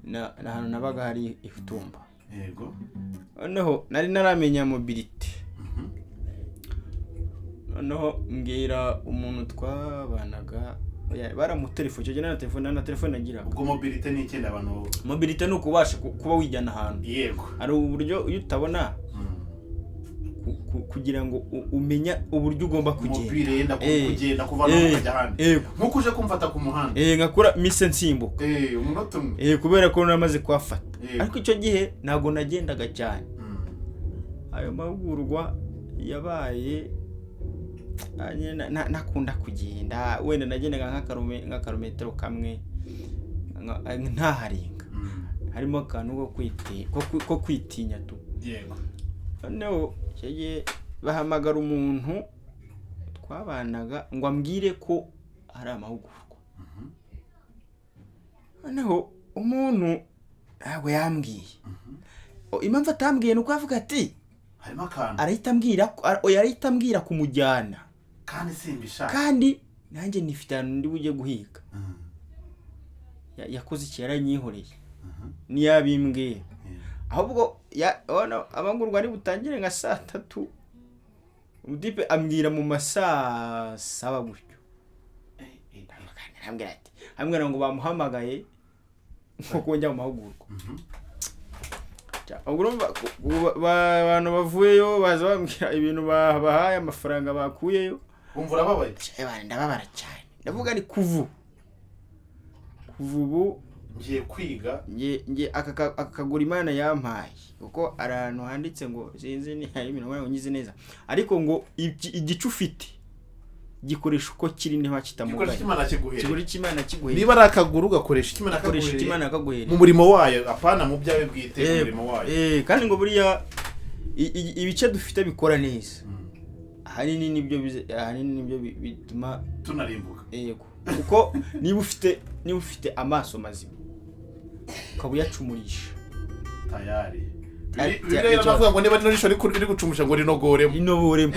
Na hano nabaga hari ifutumba. Yego. Noneho nari naramenya mobility. Noneho mbwira umuntu twabanaga baramutelefone cyo na telefone agira. Ubwo mobility ni ikindi abantu. Mobility no kubasha kuba wijyana ahantu. Yego. Ari uburyo iyo utabona kugira ngo umenya uburyo ugomba kugenda. Mobile yenda kugenda kuva no kujya handi. Nkuko uje kumfata ku muhanda. Ngakora mise nsimbuka. Umunota umwe. Kubera ko namaze kwafata. Ariko icyo gihe nago nagendaga cyane. Ayo mahugurwa yabaye nakunda kugenda, wenda nagendaga nk'akarometero kamwe ntaharenga. Harimo akantu ko kwitinya tu. Yego. Noneho cyeye bahamagara umuntu twabanaga ngo ambwire ko ari amahugurwa. Noneho umuntu ntabwo yambwiye. Impamvu atambwiye nuko avuga ati harimo akantu arahita ambwira kumujyana kandi simbishaka kandi nanjye nifitana ndi bujye guhiga. Yakoze iki yaranyihoreye niyabimbwiye. Ahubwo amagurwa ari butangire nka 3:00 udipe ambwira mu masaa 7 gutyo. Ambwira ngo bamuhamagaye nko kujya mu mahugurwa. Urumva abantu bavuyeyo baza bambwira ibintu bahaye amafaranga bakuyeyo. Umvura babaye? Ndababara cyane. Ndavuga ni kuvu ubu ngiye kwiga ngiye akagura Imana yampaye kuko arantu handitse ngo sinzi ni hari ibintu ngo nyize neza, ariko ngo igicu ufite gikoresha uko kiri niho kitamugaye. Gikoresha Imana kiguhere. Niba arakaguru gakoresha Imana akaguhere mu murimo wayo apana mu byawe bwite mu murimo wayo. Kandi ngo buriya ibice dufite bikora neza. Ahanini nibyo bituma tunarimbuka. Yego. Kuko niba ufite amaso mazima ukabuyacumurisha tayari rero navuga ngo niba n'isho riri gucumusha ngo rinoboremo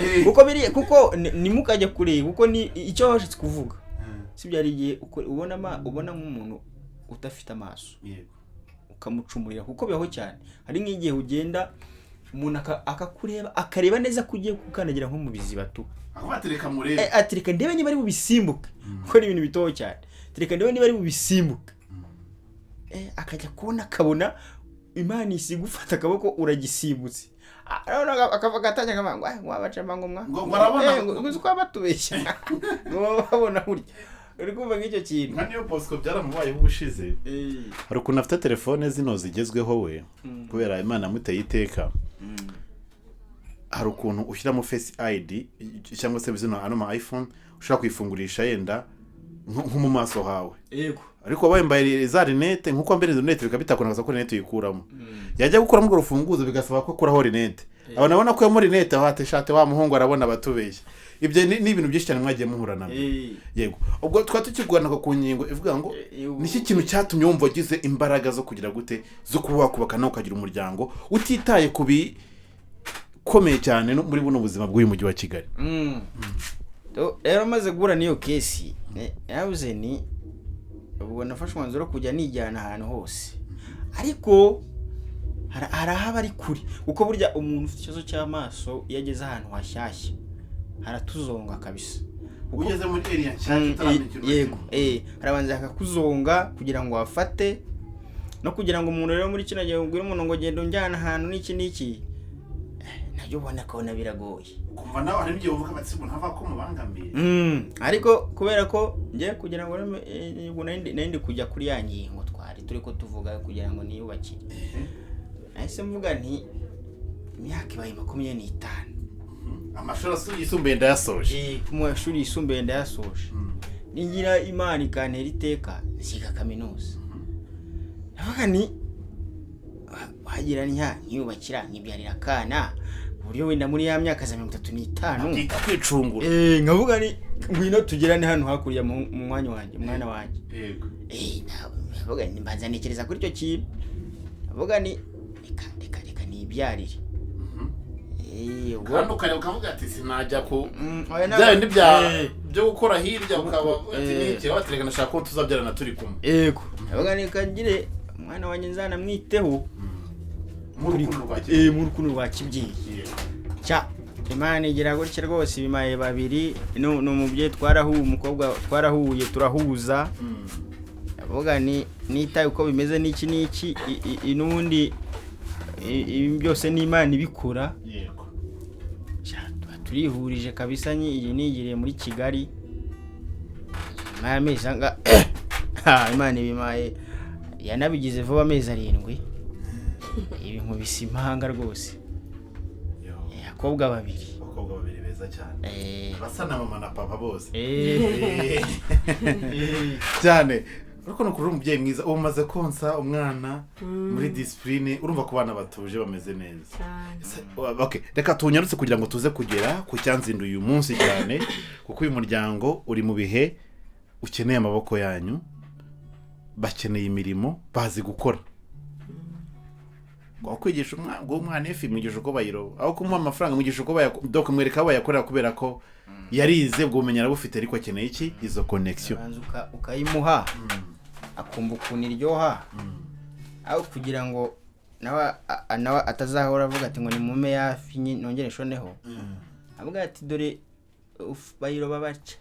kuko nimukajya kure kuko ni icyo washatse kuvuga. Sibyo ari igihe ubona nk'umuntu utafite amaso. Yego. Ukamucumurira kuko bibaho cyane. Hari nk'igihe ugenda umuntu akakureba akareba neza kugiye kukandagira nko mu biziba tu. Abatereka murebe. Atereka ndebe niba ari bubisimbuke. Kuko ni ibintu bitoho cyane. Tereka ndebe niba ari bubisimbuke. Akajya kubona Imana isigufata akaboko uragisimbutse. Akavuga atanya nkamanga wabacamba ngo barabona ngo uko batubeshya. Ngo babona burya. uri kumva nk'icyo kintu nka niyo Bosco byaramubayeho ubushize hari ukuntu afite telefone zino zigezweho we kubera Imana yamuteye iteka hari ukuntu ushyiramo Face ID cyangwa se zino ama iPhone ushaka kwifungurisha yenda nko mu maso hawe yego ariko wambaye za rinete nkuko mbere izo rinete bikabitakona ko rinete yikuramo yajya gukuramo urwo rufunguzo bigasaba ko kuraho rinete abana bona ko muri rinete hate shate wa muhungu arabona batubeshye ibyo ni ibintu byinshi cyane mwagiye muhura nabyo yego ubwo twatukigwana ku ngingo ivuga ngo niki kintu cyatumye wumva gize imbaraga zo kugira gute zo kuba wakubaka nawe ukagira umuryango utitaye kubi komeye cyane no muri buno buzima bw'uyu mujyi wa Kigali rero maze guhura niyo kesi yavuze ni ubwo nafashe umwanzuro kujya nijyana ahantu hose ariko harahaba ari kuri uko burya umuntu ufite ikibazo cy'amaso iyo ageze ahantu hashyashya haratuzonga kabisa ugeze muri area cyane yego harabanza hakakuzonga kugira ngo wafate no kugira ngo umuntu rero muri kino gihe ubwire umuntu ngo genda unjyana ahantu n'iki nabyo ubona ko biragoye kumva nawe hari ibyo uvuga bati ntava ko mubangamiye ariko kubera ko ngiye kugira ngo nende kujya kuri ya ngingo twari turi ko tuvuga kugira ngo niyubakire nahise mvuga nti imyaka ibaye 25 amashuri yisumbuye ndayasoje ku mashuri yisumbuye ndayasoje ningira Imana ikantera iteka nsiga kaminuza navuga ni wagira ntiyubakira nkibyarira kana buryo wenda muri ya myaka za 35 kwicungura nkavuga ni ngwino tugirane hano hakurya mu mwanya wanjye mwana wanjye yego navuga ni mbanza nekereza kuri icyo kintu navuga ni reka nibyarire kandi ukavuga ati sinajya ku byandi byo gukora hirya ukaba ati niki watereka nashaka ko tuzabyarana turi kumwe yego navuga ni kangire umwana wanjye nzana mwiteho mu rukundo rwa kibyeyi cya Imana igira gutya rwose bimaye babiri no mubye umukobwa twarahuye turahuza avuga ni nitaye uko bimeze n'iki inundi byose n'Imana ibikora yego turihurije kabisa iyi nigiriye muri Kigali amezi anga Imana bimaye yanabigize vuba amezi 7 ibintu bisimanga rwose abakobwa babiri beza cyane basa na mama na papa bose cyane uriko no kuri umubyeyi mwiza umaze konsa umwana muri discipline urumva ko bana batuje bameze neza okay reka tunyarutse kugira ngo tuze kugera ku cyanzindu uyu munsi cyane kuko uyu muryango uri mu bihe ukeneye amaboko yanyu bakeneye imirimo bazi gukora ngo kwigisha umwana ifi mwigisha uko bayiro aho kumuha amafaranga mwigisha uko bayakomwereka bayakorera kubera ko yarize bwo umenyera bufite ariko akeneye iki izo connection ukayimuha akumva ukuntu iryoha aho kugira ngo nawe atazahora avuga ati ngo ni mume yafi nongere shoneho avuga ati dore bayiro babaca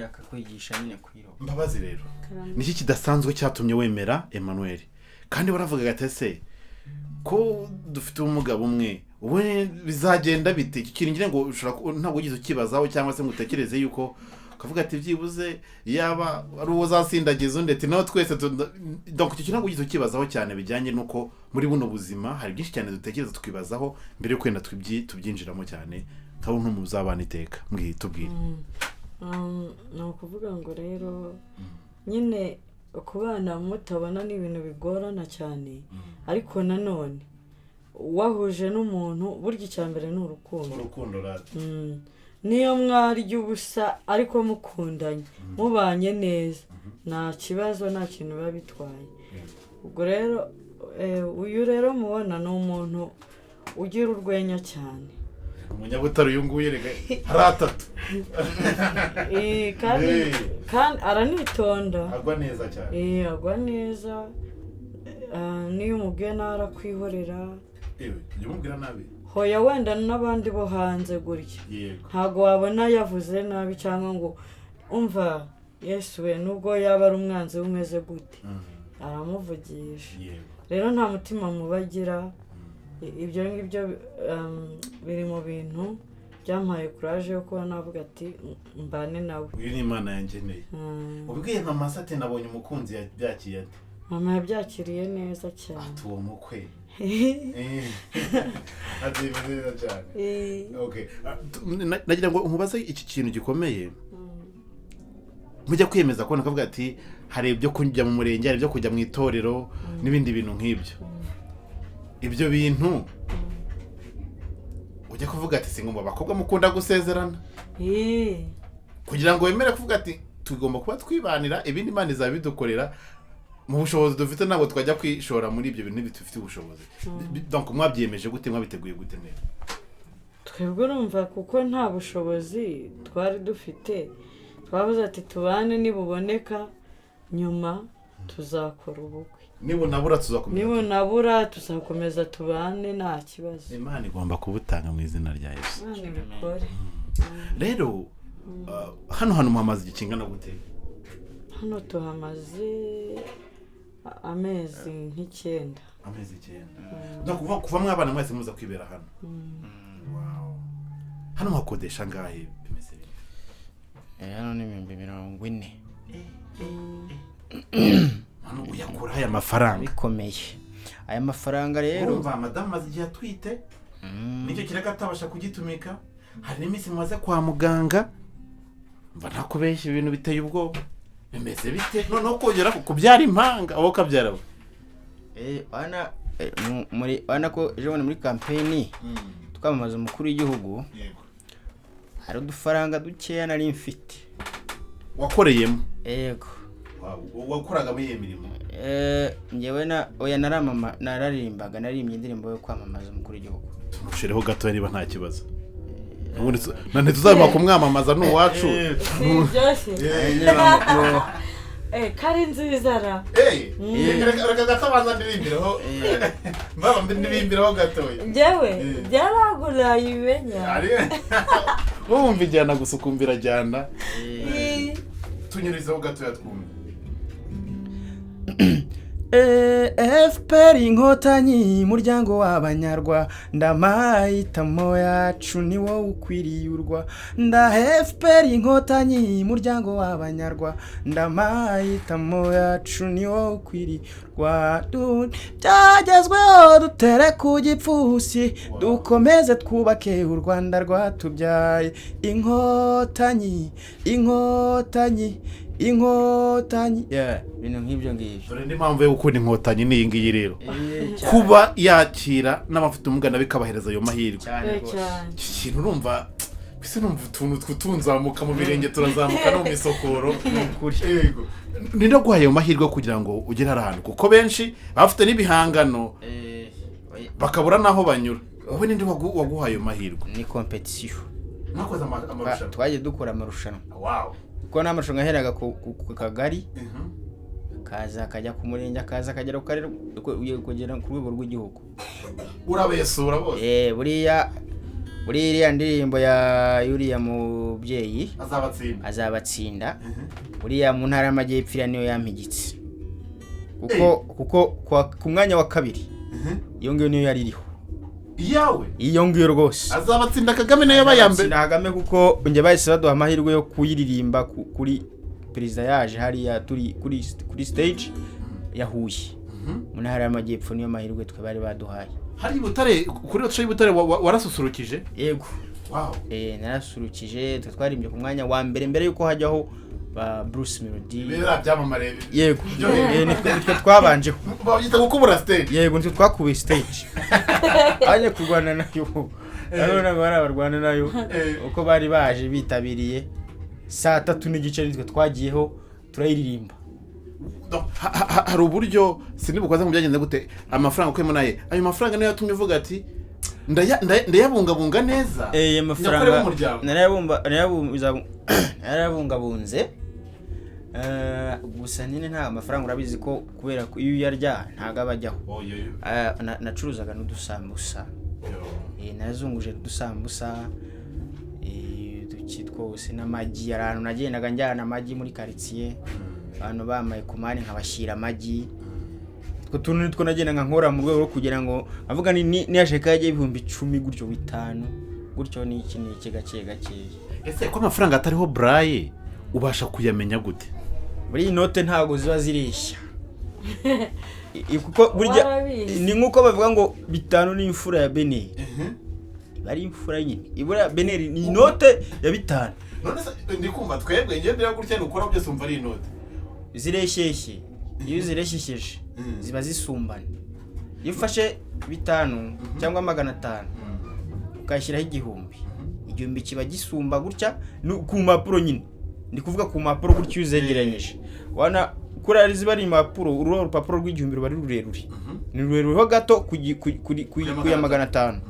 akakwigisha nyine kwiro mbabazi rero niki kidasanzwe cyatumye wemera Emmanuel kandi baravuga gatese ko dufite umugabo umwe ubu bizagenda bite ikintu ngo ushobora ntabwo ugize ukibazaho cyangwa se ngutekereze yuko kavuga ati byibuze yaba ari uwo zasindagiza ndetse nawe twese donc icyo ntabwo ugize ukibazaho cyane bijyanye nuko muri buno buzima hari byinshi cyane dutekereza tukibazaho mbere yo kwenda tubyinjiramo cyane nkabo ntumuzabana iteka tubwire no kuvuga ngo rero nyine kubana mutabona ni ibintu bigorana cyane ariko nanone wahuje n'umuntu burya icyambere ni urukundo rati niyo mwarya ubusa ariko mukundanye mubanye neza nta kibazo nta kintu biba bitwaye ubwo rero uyu rero mubona ni umuntu ugira urwenya cyane umunyabutaro uyu nguyu rega hari 3 kandi aranitonda agwa neza cyane agwa neza niyo umubwiye narakwihorera yumubwira nabi hoya wenda n'abandi bo hanze gutya ntago wabona yavuze nabi cyangwa ngo umva Yesu we nubwo yaba ari umwanzi umeze gute aramuvugisha rero nta mutima mubagira ibyo ngibyo biri mu bintu byampaye courage yo kuba navuga ati mbane nawe. uyu ni Imana yangeneye. ubwiye mama se ati nabonye umukunzi yabyakiye ati mama yabyakiriye neza cyane. ati uwo mukwe ati neza cyane. Okay, nagira ngo nkubaze iki kintu gikomeye. Mujya kwiyemeza ko nakavuga ati hari ibyo kujya mu murenge, hari ibyo kujya mu itorero n'ibindi bintu nk'ibyo. Ibyo bintu ujya kuvuga ati singomba abakobwa mukunda gusezerana kugira ngo wemere kuvuga ati tugomba kuba twibanira ibindi Imana izabidukorera mu bushobozi dufite, ntabwo twajya kwishora muri ibyo bintu bifite ubushobozi. Donc mwabyemeje gute, mwabiteguye gute neza? Twebwe urumva kuko nta bushobozi twari dufite, twavuze ati tubane nibuboneka nyuma tuzakora ubukwe. Nibunabura tuzakomeza tubane nta kibazo. Imana igomba kubutanga mu izina rya Yesu. Rero hano muhamaze ikingana gute? Hano tuhamaze amezi nk'icyenda. Amezi 9. Kuva mwabana mwese muza kwibera hano. Wow. Hano mwakodesha ngahe bimeze bite? Hano ni 40. Hano uyakura aya mafaranga bikomeye. Aya mafaranga rero urumva madame maze igihe atwite, nicyo kireka atabasha kugitumika. Hari n'imisi mumaze kwa muganga, mva nakubeshya ibintu biteye ubwoba. Bimeze bite no kongera kubyara impanga abo kabyara bo? Ana ko ejo muri campaign twamamaza umukuru w'igihugu. Yego. Hari udufaranga dukeya nari mfite. Wakoreyemo? Yego. Wakoraga muri iyo mirimo? Ngewe oya nararimbaga, naririmbye indirimbo yo kwamamaza umukuru w'igihugu. Tumushireho gato niba nta kibazo. Ubundi nane tuzaba kumwamamaza n'uwacu. Kari nziza ra. Reka gatabanza ndirimbiraho. Mbaba ndirimbiraho gatoya. Njyewe byaragura ibenya. Wumva ijyana gusukumbira jyana. Tunyurizeho gatoya twumve. FPR Inkotanyi muryango w'abanyarwanda, mahitamo yacu ni wowe ukwiriye urwa. Nda FPR Inkotanyi muryango w'abanyarwanda, mahitamo yacu ni wowe ukwiriye urwa. Byagezweho dutere ku gipfusi, dukomeze twubake u Rwanda rwatubyaye. Inkotanyi bintu nk'ibyo ngibyo. Dore n'impamvu yo gukunda Inkotanyi ni iyi ngiyi rero. Kuba yakira n'abafite umugana bikabahereza ayo mahirwe. Ikintu urumva bise numva utuntu twutunzamuka mu birenge turazamuka no mu misokoro. Yego. Nindo guhaye ayo mahirwe kugira ngo ugere ahantu, kuko benshi bafite n'ibihangano bakabura naho banyura. Wowe ninde waguhaye ayo mahirwe? Ni competition. Nakoze amarushanwa. Twaje dukora amarushanwa. Wow. Ko n'amarushanwa aheraga ku kagari, kaza akajya ku murenge, akaza akagera ku karere, kugera ku rwego rw'igihugu. Urabesura bose? Buriya ndirimbo ya Yuriya mubyeyi azabatsinda. Buriya mu ntara y'amajyepfo niyo yampigitse. Kuko ku mwanya wa kabiri iyo ngiyo niyo yari iriho. Iyawe? Iyo ngiyo rwose. Azabatsinda Kagame nayo bayambe. Kagame kuko nge bahise baduha amahirwe yo kuyiririmba kuri perezida yaje hariya turi kuri stage yahuye. Mu ntara y'amajyepfo niyo mahirwe twe bari baduhaye. Hari Butare, kuri Otso Butare warasusurukije? Yego. Wow. Narasusurukije, twarimbye ku mwanya wa mbere yuko hajyaho ba Bruce Melody. Bera byamamare. Yego. Nitwe twabanjeho. Babyita gukubura stage. Yego, nitwe twakubiye stage. Aje kurwana nayo. Arona bararwana nayo. Uko bari baje bitabiriye saa 3 n'igice nitwe twagiyeho turayiririmba. Hari uburyo sinibukoza mu byagenze gute amafaranga kwemo naye. Ayo mafaranga niyo yatumye uvuga ati ndayabungabunga neza. Amafaranga narayabungabunze. Gusa nyine nta mafaranga urabizi ko kubera ko iyo yarya ntaga bajyaho. Nacuruzaga n'udusambusa. Nazunguje udusambusa twose n'amagi. Arantu nagendaga njyana amagi muri quartier, abantu bamaye kumani nkabashira amagi. Tuntu nitwo nagenda nkora mu rwego rwo kugira ngo avuga ni yasheka yaje 10,000 gutyo 5 gutyo ni iki gake ese ko amafaranga atariho braille ubasha kuyamenya gute? muri iyi note ntago ziba zireshya kuko burya ni nkuko bavuga ngo 5 ni imfura ya Beneri bari imfura nyine ibura Beneri ni note ya 5 none ndi kumva twebwe ngendera gutya nukora byose umva ari inote zireshyeshye iyo zireshyesheje ziba zisumbana iyo ufashe 5 cyangwa 500 ukashyiraho 1000 kiba gisumba gutya ku mpapuro nyine ndi kuvuga ku mpapuro gutyo uzegeranyije wana kuri ari ziba ari impapuro urupapuro rw'1000 ruba rurerure ni rurerure ho gato ku ya 500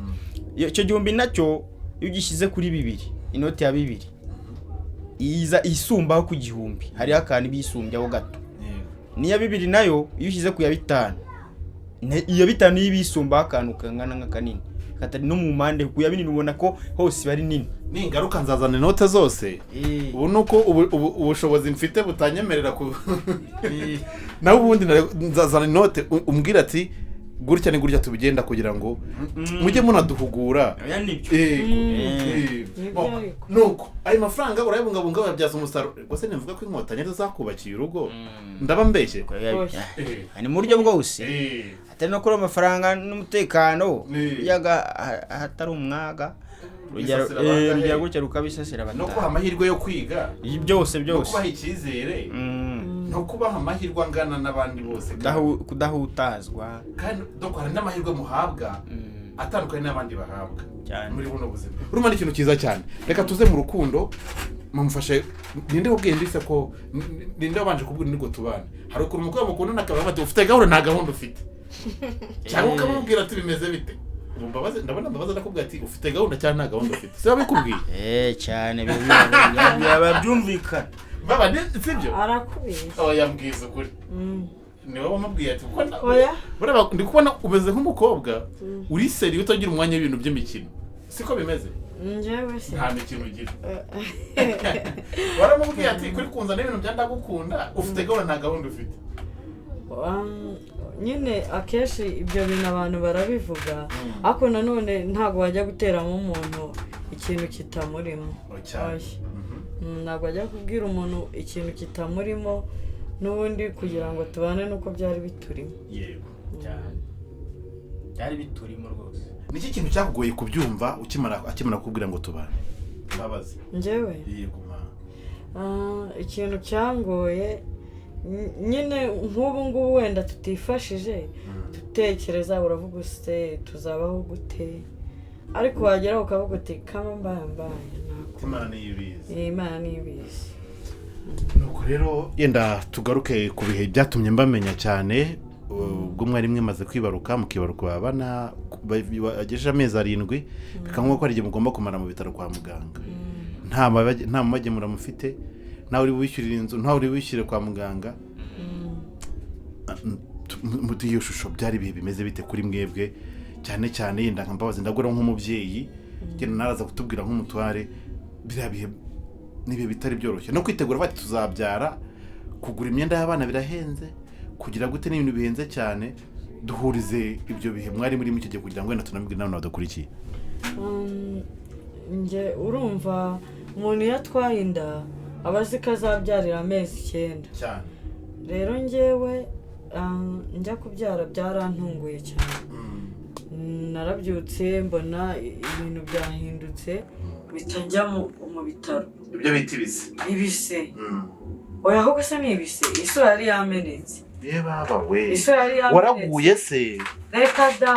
icyo 1000 nacyo iyo gishyize kuri 2 inoti ya 2 iza isumbaho ku 1000 hari akandi bisumbyaho gato niya 2 nayo iyo ushyize ku ya 5 iyo 5 y'ibisumba akantu kangana nk'akanini katari no mu mpande ku ya 2 ubona ko hose bari nini ningaruka nzazana inote zose ubu nuko ubushobozi mfite butanyemerera ku naho ubundi nzazana inote umbwira ati gutya ni gutya tubigenda kugira ngo mujye munaduhugura nuko ayo mafaranga urayabungabunga babyaza umusaruro gose nivuga ko inkotanyi zakubakiye urugo ndaba mbeshye ani mu buryo bwose atari no kuri amafaranga n'umutekano yaga hatari umwaga rujya gutya rukabisasira batatu no kuba amahirwe yo kwiga byose no kubaha icyizere no kubaha amahirwe angana n'abandi bose kudahutazwa kandi dukora n'amahirwe muhabwa atandukanye n'abandi bahabwa muri buno buzima urumva ni ikintu cyiza cyane reka tuze mu rukundo mumfashe ninde ubwendise ko ninde wabanje kubwira niko tubana hari ukuntu umukobwa mukunda nakaba bati ufite gahunda nta gahunda ufite cyangwa ukamubwira ati bimeze bite umbabaze ndabona mbabaza nakubwira ati ufite gahunda cyangwa nta gahunda ufite se babikubwiye cyane babyumvikana baba sibyo arakubeshya yambwiza ukuri ni wowe wamubwiye ati ureba ndi kubona umeze nk'umukobwa uri seri utagira umwanya w'ibintu by'imikino siko bimeze njyewe se nta mikino ugira waramubwiye ati kuri kunza n'ibintu byandagukunda ufite gahunda nta gahunda ufite nyine akenshi ibyo bintu abantu barabivuga ariko nanone ntabwo wajya guteramo umuntu ikintu kitamurimo ntabwo wajya kubwira umuntu ikintu kitamurimo n'ubundi kugira ngo tubane nuko byari biturimo yego byari biturimo rwose niki kintu cyakugoye kubyumva akimara kubwira ngo tubane mbabazi njyewe yego ikintu cyangoye nyine nk'ubu ngubu wenda tutifashije dutekereza uravuga use tuzabaho gute ariko wagera ukavuga uti kama mbaye Imana niyibizi nuko rero yenda tugaruke ku bihe byatumye mbamenya cyane ubwo mwari mwe maze kwibaruka mukibaruka abana bagejeje amezi 7 bikangombwa ko ari igihe mugomba kumara mu bitaro kwa muganga nta magemura mufite nawe uri wishyurira inzu ntawe uri wishyure kwa muganga muri iyo shusho byari bihe bimeze bite kuri mwebwe cyane cyane yenda nkambabazi ndagura nk'umubyeyi genda naraza kutubwira nk'umutware biriya bihe nibihe bitari byoroshye no kwitegura bati tuzabyara kugura imyenda y'abana birahenze kugira gute n'ibintu bihenze cyane duhurize ibyo bihe mwari muri mu gihe kugira ngo wenda tunabwire n'abantu badakurikiye nge urumva umuntu yatwaye inda abazi ko azabyarira amezi 9 cyane rero njyewe njya kubyara byarantunguye cyane narabyutse mbona ibintu byahindutse bitajya mu bitaro ibyo bita ibise oya ahubwo se ni ibise iso yari yamenetse baba we iso yari yamenetse waraguye se reka da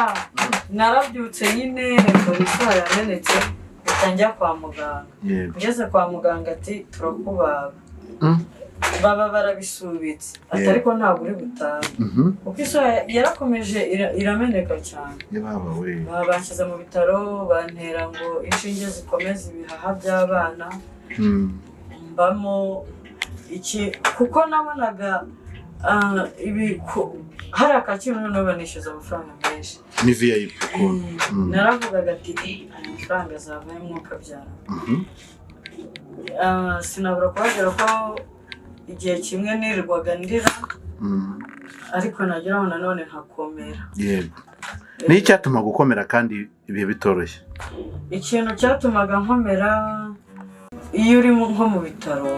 narabyutse nyine reka iso yamenetse bitanjya kwa muganga ngeze kwa muganga ati turakubaga baba barabisubitse ariko ntabwo uri gutaha kuko iso yarakomeje irameneka cyane baba we banshyize mu bitaro bantera ngo inshinge zikomeza ibihaha by'abana mbamo iki kuko nabonaga hari akakintu noneho banishyuza amafaranga menshi ni VIP naravugaga ati amafaranga azavayo mwuka byara sinabura kubabwira ko igihe kimwe nirirwaga ndira ariko nageraho nanone nkakomera yego ni icyatuma gukomera kandi ibihe bitoroshye? ikintu cyatumaga nkomera iyo uri nko mu bitaro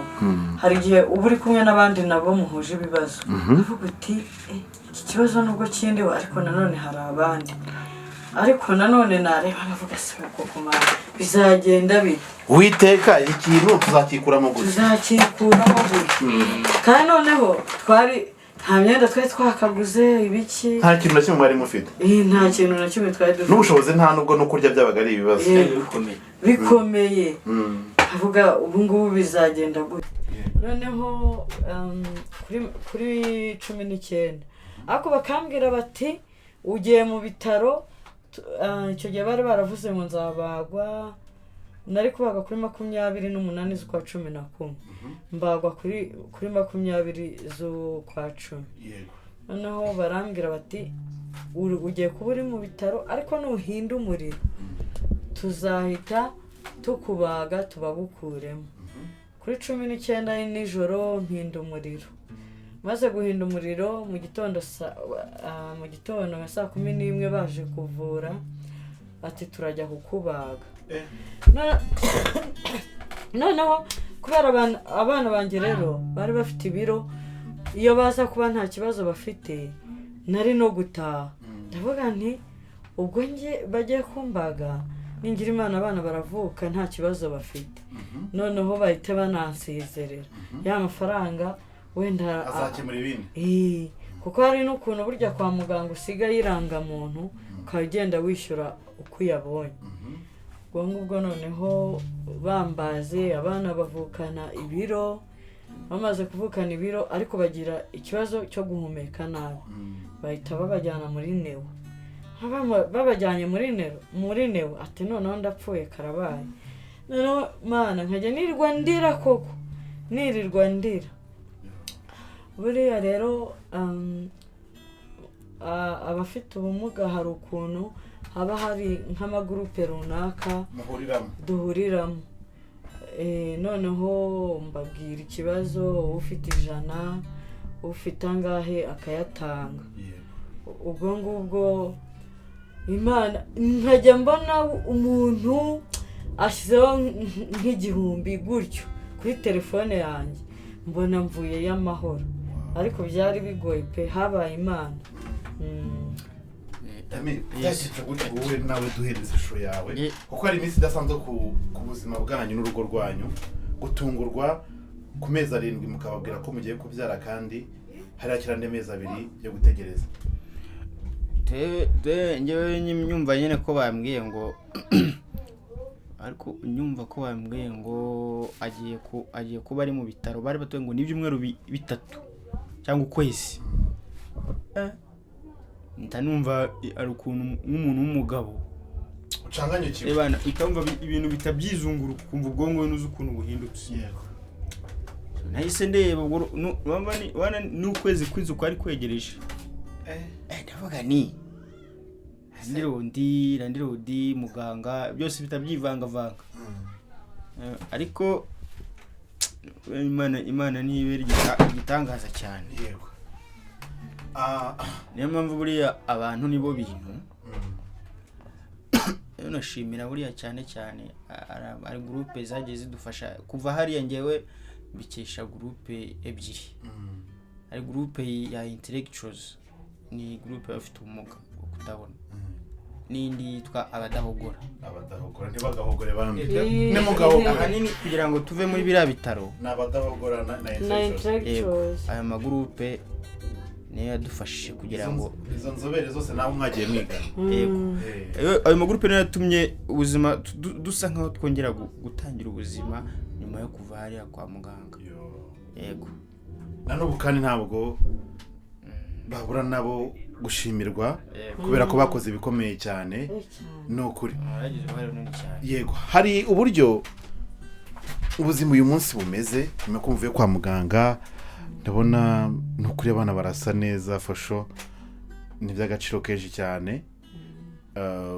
hari igihe uba uri kumwe n'abandi nabo muhuje ibibazo uvuga uti iki kibazo nubwo kindiho ariko nanone hari abandi, ariko nanone nareba navuga se koko mana bizagenda bite, Uwiteka ikintu tuzakikuramo gute? tuzakikuramo gute kandi noneho twari nta myenda twari twakaguze ibiki, Nta kintu na kimwe mwari mufite? nta kintu na kimwe twari dufite, N'ubushobozi nta nubwo no kurya byabaga ari ibibazo bikomeye avuga ubu ngubu bizagenda gute. Noneho kuri 19 ariko bakambwira bati ugiye mu bitaro, icyo gihe bari baravuze ngo nzabagwa, nari kubaga kuri 28 z'ukwa 11 mbagwa kuri 20 z'ukwa 10. Noneho barambwira bati ugiye kuba uri mu bitaro ariko nuhinda umuriro tuzahita tukubaga tubagukuremo. Kuri 19 nijoro mpinda umuriro, maze guhinda umuriro mu gitondo saa 11 baje kuvura ati turajya kukubaga. Noneho kubera abana banjye rero bari bafite ibiro, iyo baza kuba nta kibazo bafite nari no gutaha, ndavuga nti ubwo nge bagiye kumbaga ningira Imana abana baravuka nta kibazo bafite, noneho bahita banansezerera ya mafaranga wenda azakemura ibindi. Kuko hari n'ukuntu burya kwa muganga usigaye irangamuntu ukagenda wishyura uko uyabonye. Ubwo ngubwo noneho bambaze abana bavukana ibiro, bamaze kuvukana ibiro ariko bagira ikibazo cyo guhumeka nabi, bahita babajyana muri Neo. Babajyanye muri Neo ati noneho ndapfuye karabaye. Noneho mana nkajya nirirwa ndira koko, nirirwa ndira. Buriya rero abafite ubumuga hari ukuntu haba hari nk'amagurupe runaka duhuriramo, noneho mbabwira ikibazo, ufite 100 ufite angahe akayatanga. Ubwo ngubwo Imana nkajya mbona umuntu ashyizeho nk'igihumbi gutyo kuri telefone yanjye, mbona mvuye y'amahoro, ariko byari bigoye pe, habaye Imana. Byashyitse gutyo wowe nawe duhereza ishusho yawe, kuko hari iminsi idasanzwe ku buzima bwanyu n'urugo rwanyu, gutungurwa ku mezi 7 mukababwira ko mugiye kubyara kandi hari akirande mezi 2 yo gutegereza. Njyewe nyumva nyine ko bambwiye ngo ariko nyumva ko bambwiye ngo agiye kuba ari mu bitaro, bari batuye ngo n'ibyumweru 3 cyangwa ukwezi. Ntanumva ari ukuntu nk'umuntu w'umugabo ucanganyukiwe bana ikamva ibintu bitabyizunguruka kumva ubwongo nuzi ukuntu buhindutse. Nahise ndeba wana n'ukwezi kwizo kwari kwegereje. Ndavuga ni ndirodi muganga byose bitabyivanga. Ariko Imana nibera igitangaza cyane. Yego. Niyo mpamvu buriya abantu nibo bintu nashimira buriya cyane ari groupe zagiye zidufasha kuva hariya. Ngewe bikesha groupe ebyiri, ari groupe ya intellectuals, ni groupe bafite ubumuga bwo kutabona, n'indi yitwa abadahogora ntibagahogore bambi n'umugahogora nini kugira ngo tuve muri biriya bitaro. N'abadahogora na intellectuals aya magroupe niyo yadufashije kugira ngo izo nzobere zose naho mwagiye mwiga. Ayo magroupe niyo yatumye ubuzima dusa nkaho twongera gutangira ubuzima nyuma yo kuva hariya kwa muganga. Yego. Nanubu kandi ntabwo babura nabo gushimirwa kubera ko bakoze ibikomeye cyane. Nukuri. Yego. Hari uburyo ubuzima uyu munsi bumeze nyuma kumvuye kwa muganga, ndabona nukuri abana barasa neza, fasho ni by'agaciro kenshi cyane.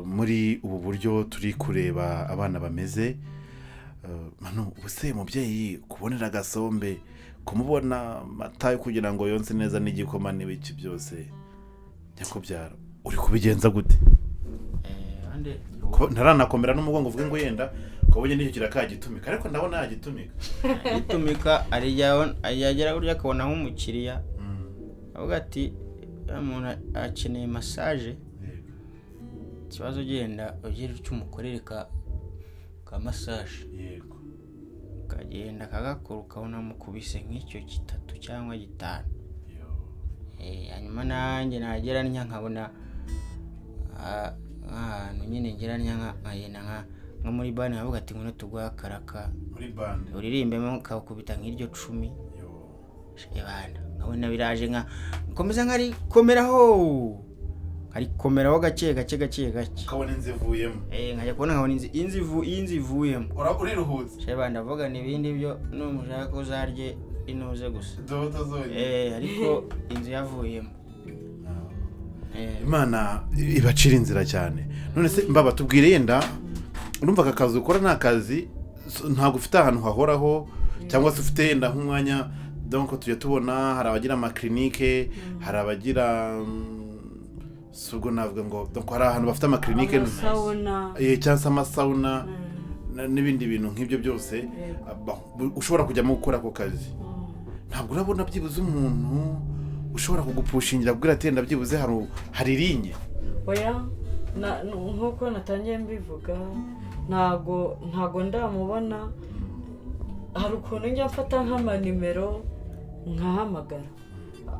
Muri ubu buryo turi kureba abana bameze, ubuse mubyeyi kubonera agasombe, kumubona matayo kugira ngo yonse neza n'igikoma n'ibiki byose nyakubyara, uri kubigenza gute? ntaranakomera n'umugongo uvuge ngo yenda ukabonye n'icyo kirakagitumika ariko ndabona yagitumika gitumika yagera burya akabona nk'umukiriya avuga ati umuntu akeneye massage ikibazo ugenda ugira icyo umukorere ka massage yego kagenda kagakora ukabona mukubise nk'icyo 3 cyangwa 5 hanyuma nanjye nagera nkabona ahantu nyine ngera nkayena nka muri bane avuga ati ngo tugwa karaka muri bande uririmbemo kakubita nk'iryo 10 shebana nkabona biraje nkomeza nkari komeraho ari komeraho gake ukabona inzivuyemo nkajya kubona nkabona inzivuyemo uriruhutse shebana ndavuga n'ibindi byo n'umushaka ko zarye inoze gusa dodo zonye ariko inzu yavuyemo Imana ibacira inzira cyane none se mbaba tubwire yenda urumva aka kazi ukora nta kazi ntabwo ufite ahantu hahoraho cyangwa se ufite yenda nk'umwanya donc tujya tubona hari abagira amaklinike hari abagira subwo navuga ngo donc hari ahantu bafite amaklinike cyangwa se amasauna n'ibindi bintu nk'ibyo byose ushobora kujyamo gukora ako kazi ntabwo urabona byibuze umuntu ushobora kugupushingira kubwira ati ndabyibuze hari linye oya nkuko natangiye mbivuga ntago ndamubona hari ukuntu njya mfata nk'amanimero nkahamagara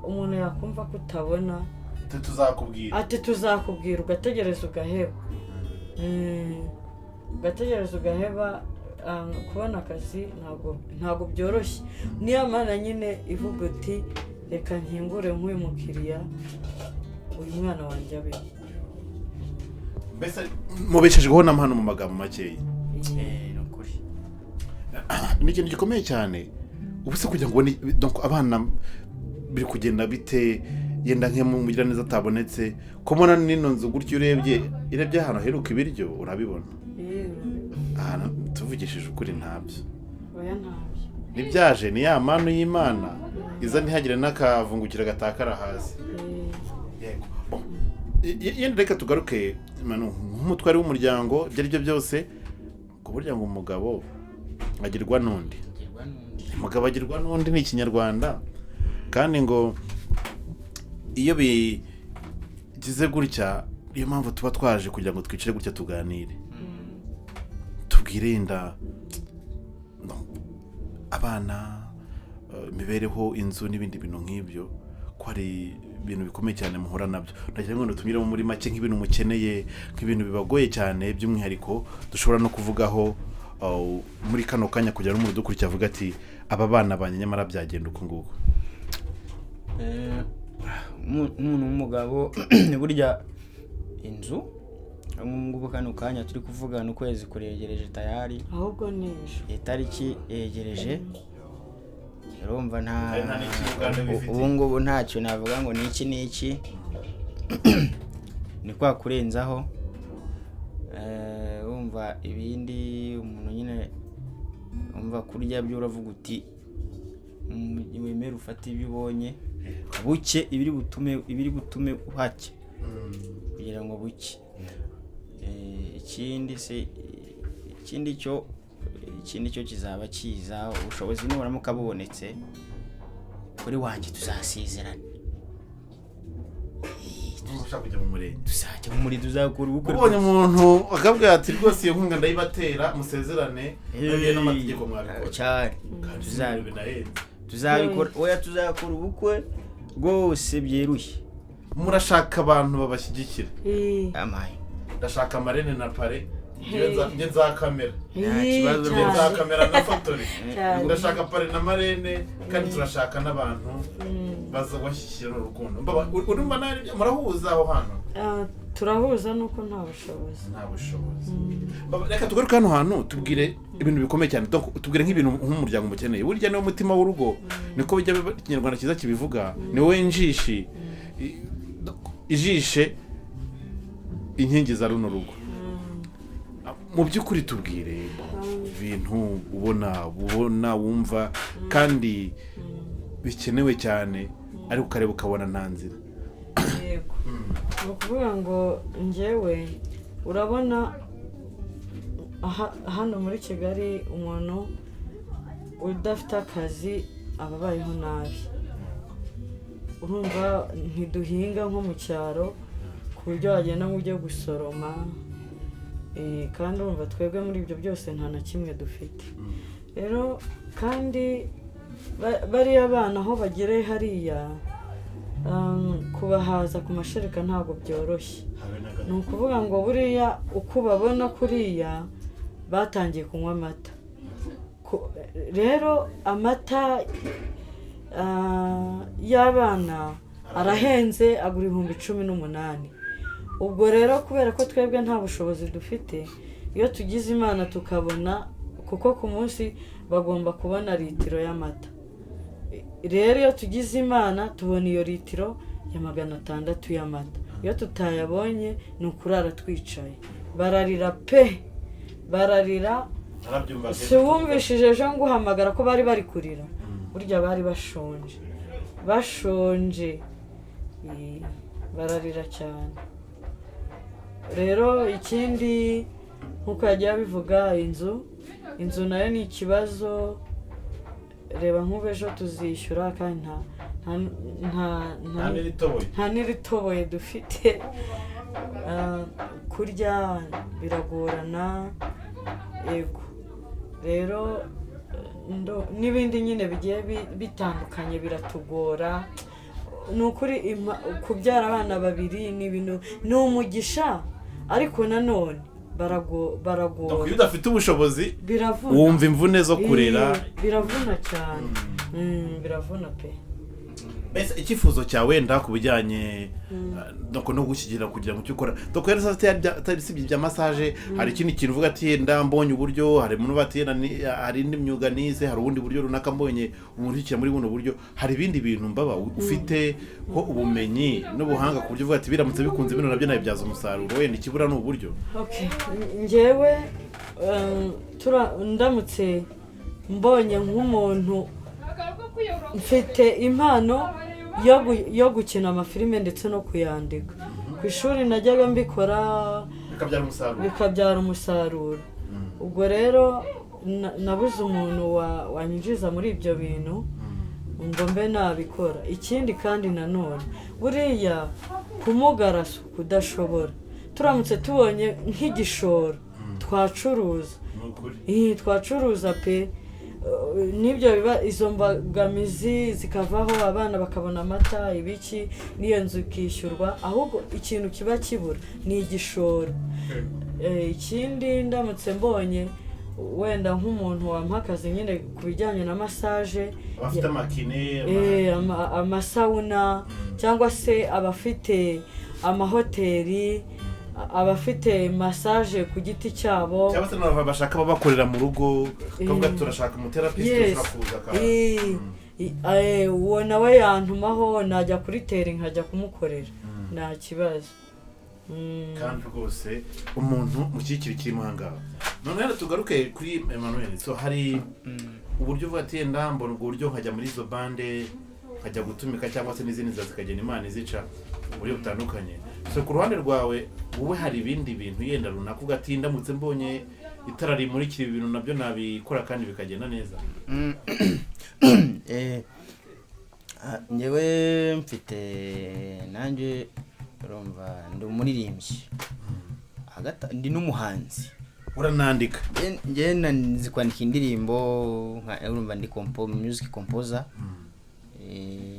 umuntu yakumva ko utabona ati tuzakubwira ugategereza ugaheba kubona akazi ntago byoroshye niyo mana nyine ivuga uti reka nkingure nk'uyu mukiriya uyu mwana wanjye abe mbese mubeshejweho n'amahano mu magambo makeya nukuri ni ikintu gikomeye cyane ubu se kugira ngo donc abana biri kugenda bite yenda nk'umugira neza atabonetse ko mbona nino nzu gutyo urebye ahantu heruka ibiryo urabibona ahantu tuvugishije ukuri ntabyo oya ntabyo nibyaje ni ya manu y'Imana iza ntihagire n'akavungukira gatakara hasi yego yenda reka tugaruke nk'umutwari w'umuryango ibyo aribyo byose ku buryo ngo umugabo agirwa n'undi umugabo agirwa n'undi ni ikinyarwanda kandi ngo iyo bigize gutya niyo mpamvu tuba twaje kugira ngo twicare gutya tuganire tubwire yenda abana imibereho inzu n'ibindi bintu nk'ibyo ko hari ibintu bikomeye cyane muhura nabyo ndagira ngo tunyuremo muri make nk'ibintu mukeneye nk'ibintu bibagoye cyane by'umwihariko dushobora no kuvugaho muri kano kanya kugira n'umuntu dukurikira avuga ati aba bana banye nyamara byagenda uko nguko umuntu w'umugabo burya inzu ngubu kano kanya turi kuvugana ukwezi kuregereje tayari ahubwo nisho itariki yegereje urumva ubu ngubu ntacyo navuga ngo niki ni kwa kurenzaho wumva ibindi umuntu nyine umva kurya byo uravuga uti wemera ufata ibyo ubonye buke ibiri butume uhake kugira ngo buke ikindi cyo kizaba kiza ubushobozi nuburamuka bubonetse kuri wanjye tuzasezerana kujya mu murenge tuzajya mu murenge tuzakora ubukwe ubonye umuntu akabwira ati rwose iyo nkunga ndayibatera musezerane n'amategeko mwabikora cyane tuzabikora oya tuzakora ubukwe rwose byeruye murashaka abantu babashyigikira amaye ndashaka marene na pare njye nzakamera njye nzakamera na fotore ndashaka pare na marene kandi turashaka n'abantu baza bashyigikira urukundo urumva murahuza aho hantu turahuza nuko nta bushobozi reka tugaruke hano hantu tubwire ibintu bikomeye cyane tubwire nk'ibintu nk'umuryango mukeneye burya niwo mutima w'urugo niko bijya ikinyarwanda cyiza kibivuga ni wowe njishi ijishe inkingi za runo rugo mu by'ukuri tubwire ibintu ubona wumva kandi bikenewe cyane ariko ukareba ukabona nta nzira yego ni ukuvuga ngo njyewe urabona hano muri Kigali umuntu udafite akazi ababayeho nabi. Urumva ntiduhinga nko mu cyaro ku buryo wagenda ngo ujye gusoroma, kandi urumva twebwe muri ibyo byose nta na kimwe dufite. Rero kandi bariya abana aho bagereye hariya kubahaza ku mashereka ntabwo byoroshye. Ni ukuvuga ngo buriya uko babona kuriya batangiye kunywa amata. Rero amata y'abana arahenze, agura 18,000. Ubwo rero kubera ko twebwe nta bushobozi dufite, iyo tugize Imana tukabona, kuko ku munsi bagomba kubona litiro y'amata. Rero iyo tugize Imana tubona iyo litiro ya 600 y'amata. Iyo tutayabonye ni ukurara twicaye. Bararira pe, bararira. Si wumvishije ejo nguhamagara ko bari kurira? Burya bari bashonje, bararira cyane. Rero ikindi nkuko yagiye abivuga, inzu nayo ni ikibazo. Reba nk'ubu ejo tuzishyura kandi nta n'iritoboye dufite. Kurya biragorana, yego. Rero n'ibindi nyine bigiye bitandukanye biratugora. Ni ukuri kubyara abana babiri ni ibintu, ni umugisha, ariko nanone baragora. Iyo udafite ubushobozi biravuna, wumva imvune zo kurera. Biravuna cyane. Biravuna pe. Mbese icyifuzo cyawe wenda ku bijyanye no gushyigikira kugira ngo icyo ukora. Doko atari sibye bya massage, hari ikindi kintu uvuga ati yenda mbonye uburyo, hari umuntu bati hari indi myuga nize, hari ubundi buryo runaka mbonye umuntu ukira muri buno buryo, hari ibindi bintu mbaba ufite ho ubumenyi n'ubuhanga ku buryo uvuga ati biramutse bikunze bino nabyo nabibyaza umusaruro, wenda ikibura n'uburyo. Okay, njyewe ndamutse mbonye nk'umuntu mfite impano yo gukina amafilime ndetse no kuyandika. Ku ishuri najyaga mbikora bikabyara umusaruro. Ubwo rero nabuze umuntu wanyinjiza muri ibyo bintu ngo mbe nabikora. Ikindi kandi nanone buriya kumugaraso kudashobora, turamutse tubonye nk'igishoro twacuruza pe. Nibyo biba izo mbogamizi zikavaho, abana bakabona amata, ibiki, n'iyo nzu ikishyurwa. Ahubwo ikintu kiba kibura ni igishoro. Ikindi ndamutse mbonye wenda nk'umuntu wampakaze nyine ku bijyanye na massage, abafite amakine, amasawuna, cyangwa se abafite amahoteli, abafite massage ku giti cyabo, cyangwa se n'abava bashaka babakorera mu rugo, kavuga turashaka umuterapiste turakuza ka. Uwo nawe yantumaho najya kuri teri nkajya kumukorera, nta kibazo. Kandi rwose umuntu mu cyiciro kirimo hangaha. None rero tugaruke kuri Emmanuel. So hari uburyo uvuga ati yenda mbona ubwo buryo nkajya muri izo bande, nkajya gutumika cyangwa se n'izindi zikagena Imana izica uburyo butandukanye. So ku ruhande rwawe wowe hari ibindi bintu yenda runaka uvuga ati ndamutse mbonye itara rimurikira ibintu nabyo nabikora kandi bikagenda neza? Ngewe mfite nanjye urumva ndi umuririmbyi, ndi n'umuhanzi. Uranandika? Ngewe nzi kwandika indirimbo, urumva ndi music composer.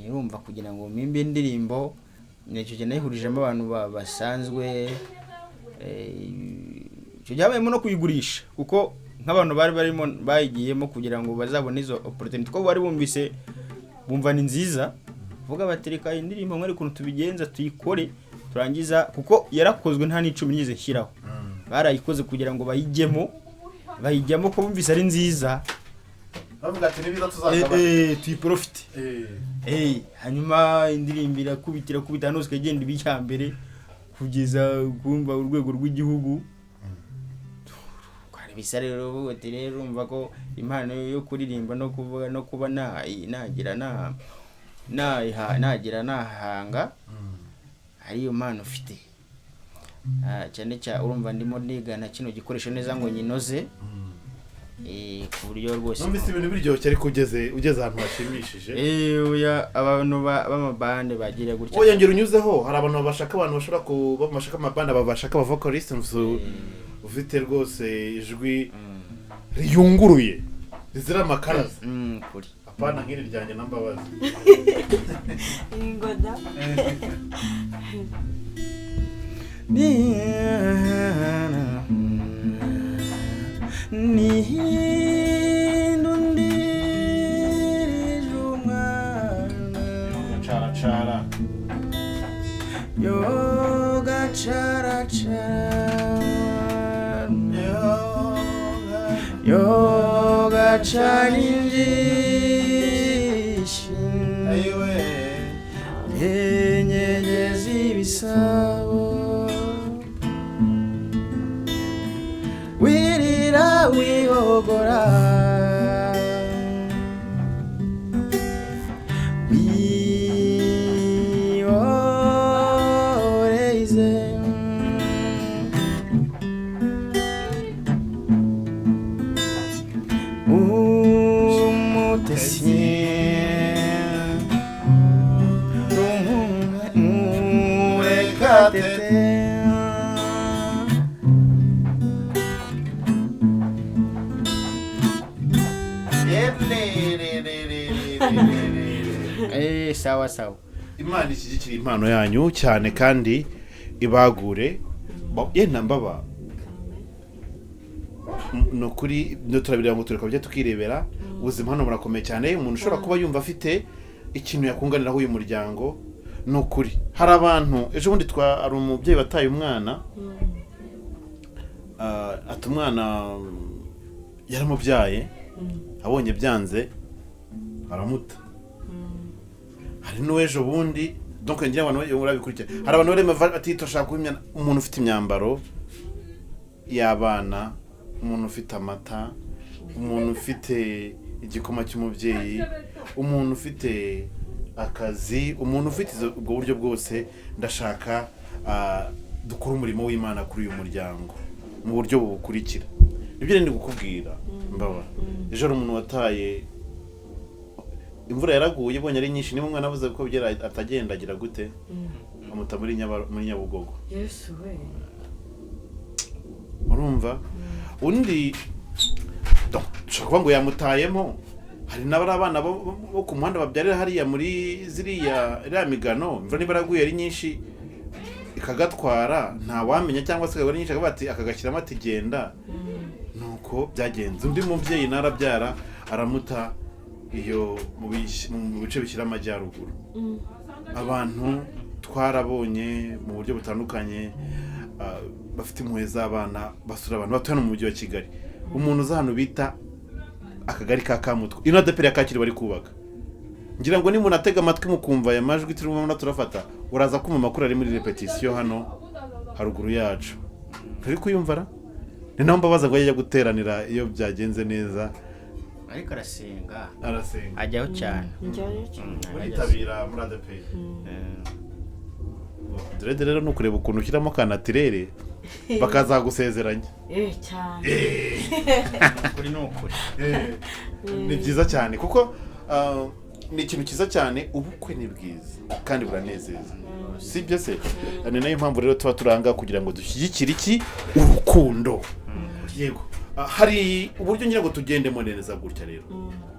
Urumva kugira ngo mpimbe indirimbo nicyo cyane nayihurijemo abantu basanzwe. Icyo cyabayemo no kuyigurisha, kuko nk'abantu barimo bayigiyemo kugira ngo bazabone izo opportunity, ko bari bumvise bumva ni nziza, vuga batereka indirimbo mwari kuntu tubigenza tuyikore turangiza, kuko yarakozwe nta n'icumi nyize nshyiraho. Barayikoze kugira ngo bayijyamo ko bumvise ari nziza, bavuga ati nibiza tuzakaba tuyiprofite. Hanyuma indirimbo irakubita hano zikagenda ibyambere kugeza kumva urwego rw'igihugu. Kwari bisa rero ati rero umva ko impano yo kuririmba no kuvuga no kuba nagira nahanga ariyo mpano ufite. cyane urumva ndimo nigana kino gikoresho neza ngo nyinoze ku buryo rwose numvise ibintu biryoshye ariko ugeze ahantu hashimishije oya abantu b'amabande bagiriye gutya oya ngero unyuzeho hari abantu bashobora kuba bashaka amabande bashaka aba vocalist ufite rwose ijwi riyunguruye rizira amakaraza kuri apana nk'iri ryanjye nambabazi ingoda cara yoga cara yoga chaninjishi ayiwe yenyegezi bisabo wirira wihogora sawa sawa Imana ishyigikira impano yanyu cyane kandi ibagure yenda mbaba no kuri turabira ngo tureka tukirebera ubuzima hano burakomeye cyane umuntu ushobora kuba yumva afite ikintu yakunganiraho uyu muryango no kuri hari abantu ejo bundi ari umubyeyi bataye umwana ati umwana yaramubyaye abonye byanze aramuta hari n'uwejo bundi donc ngira abantu urabikurikira hari abantu barema atitoshaka kumenya umuntu ufite imyambaro y'abana umuntu ufite amata umuntu ufite igikoma cy'umubyeyi umuntu ufite akazi umuntu ufite ubwo buryo bwose ndashaka dukora umurimo w'Imana kuri uyu muryango mu buryo bukurikira nibyo ndi gukubwira mbaba ejo umuntu wataye imvura yaraguye ibonye ari nyinshi niba umwana avuze ko byera atagendagira gute amuta muri Nyabugogo Yesu we urumva undi shaka ngo yamutayemo hari n'abari abana bo ku muhanda babyarira hariya muri ziriya migano imvura niba yaraguye ari nyinshi ikagatwara nta wamenya cyangwa se akagura nyinshi akabati akagashyiramo ati genda nuko byagenze undi mubyeyi narabyara aramuta iyo mu bice bishyira amajyaruguru abantu twarabonye mu buryo butandukanye bafite impuhwe z'abana basura abantu batuye mu mujyi wa Kigali umuntu uza hano bita akagari ka Kamutwe ino adeperi ya Kacyiru bari kubaka ngira ngo nimuntu atega amatwi mukumva aya majwi turimo turafata uraza kuma makuru ari muri repetition hano haruguru yacu turi kuyumvara ni naho mbabaza ngo yajya guteranira iyo byagenze neza ariko arasenga ajyaho cyane uritabira muri adeperi dore rero nukureba ukuntu ushyiramo kanatirere bakazagusezeranya cyane kuri nukuri ni byiza cyane kuko ni ikintu cyiza cyane ubukwe ni bwiza kandi buranezeza sibyo se ni nayo mpamvu rero tuba turanga kugira ngo dushyigikire iki urukundo yego hari uburyo ngira ngo tugendemo neza gutya rero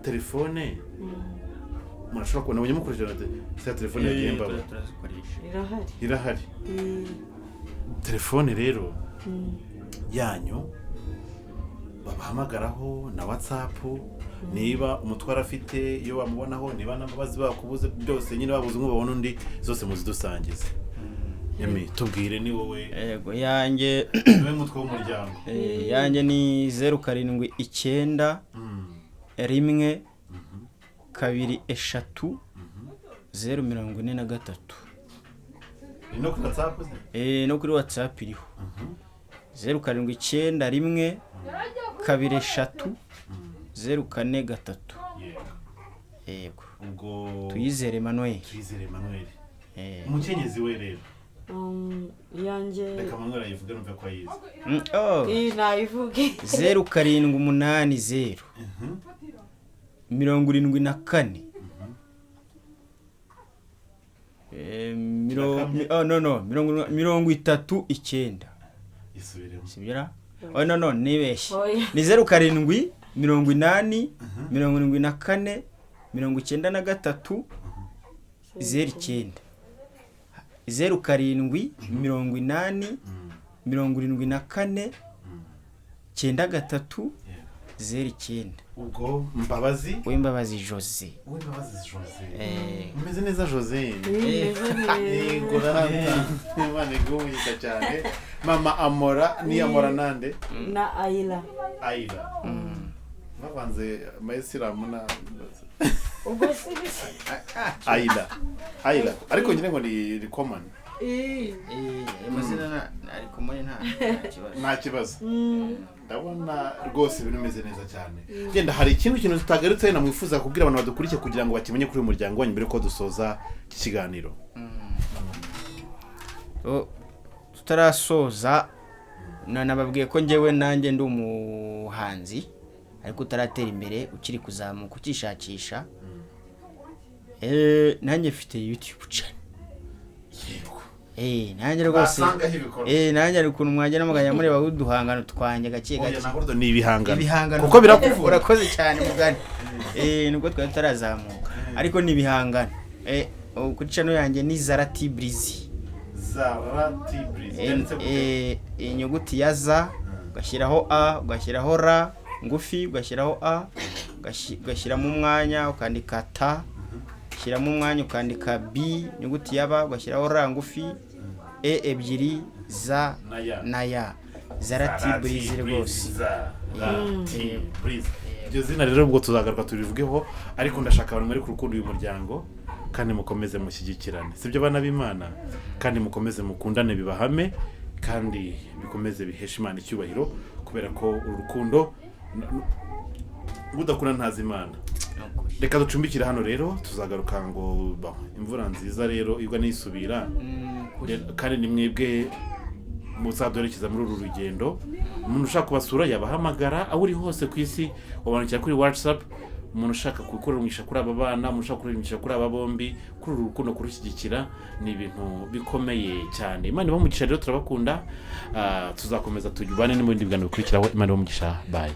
telefone murashobora kubona abanyamukoresha se telefone yagiye mbaba irahari telefone rero yanyu babahamagaraho na WhatsApp niba umutwara afite iyo bamubonaho niba n'ababazi bakubuze byose nyine babuze nk'ubabona undi zose muzidusangize Yemi tubwire ni wowe yego yanjye niwe mutwe w'umuryango yanjye ni 079 1 2 3 043 no kuri WhatsApp no kuri WhatsApp iriho 079 1 2 3 043 yego ubwo Tuyizere Emmanuel umukenyezi we rero yanjye reka mwe arayivuge numve ko ayizi. iyi nayivuge 0780 74 39 isubiremo. sibira no nibeshye Oya. ni 0780 74 93 09 0780 74 93 09 ubwo Mbabazi Uwimbabazi Jose Uwimbabazi Jose umeze neza Jose. yego Imana igumugisha cyane. Mama Amora ni Amora nande na Ayila Aida bavanze Mayisilamu na ubwo sibise Aida ariko nyine ngo ni common amazina ariko muri nta kibazo. Ndabona rwose ibintu bimeze neza cyane. Genda hari ikintu tutagarutse na mwifuza kubwira abantu badukurikiye kugira ngo bakimenye kuri uyu muryango wanyu mbere ko dusoza iki kiganiro. tutarasoza nababwiye ko njyewe nanjye ndi umuhanzi ariko utaratera imbere ukiri kuzamuka ukishakisha. Nanjye mfite YouTube channel. Yego. Nanjye rwose Basangaho ibikorwa. nanjye ari ukuntu mwagera muganya muri baduhangano twanjye gake Oya gake nahordo ni ibihangano. kuko birakuvura. Urakoze cyane mugani. Nubwo twari tarazamuka ariko ni ibihangano. Kuri channel yanjye ni Zarati Breezy. Zarati Breezy. Inyuguti ya za ugashyiraho a ugashyiraho ra ngufi ugashyiraho a ugashyiramo umwanya ukandika ta ugashyiramo umwanya ukandika b inyuguti ya ba ugashyiraho ra ngufi ebyiri za na ya Zarati Breezy rwose. Zarati Breezy. Iryo zina rero ubwo tuzagaruka turivugeho ariko ndashaka abantu muri ku rukundo uyu muryango kandi mukomeze mushyigikirane sibyo bana b'Imana kandi mukomeze mukundane bibahame kandi bikomeze bihesha Imana icyubahiro kubera ko urukundo udakunda ntazi Imana. Reka ducumbikira hano rero tuzagaruka ngo imvura nziza rero igwa nisubira kandi ni mwebwe muzaduherekeza muri uru rugendo. Umuntu ushaka kubasura yabahamagara aho uri hose ku isi wabandikira kuri WhatsApp. Umuntu ushaka kukurumisha kuri aba bana umuntu ushaka kurumisha kuri aba bombi kuri uru rukundo kurushyigikira ni ibintu bikomeye cyane. Imana ibamugisha rero turabakunda. Tuzakomeza tujyubane n'ibindi biganiro bikurikiraho. Imana ibamugisha. Bye.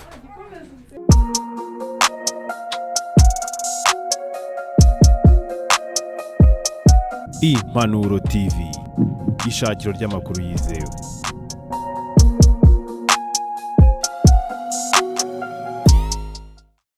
Impanuro TV ishakiro ry'amakuru yizewe.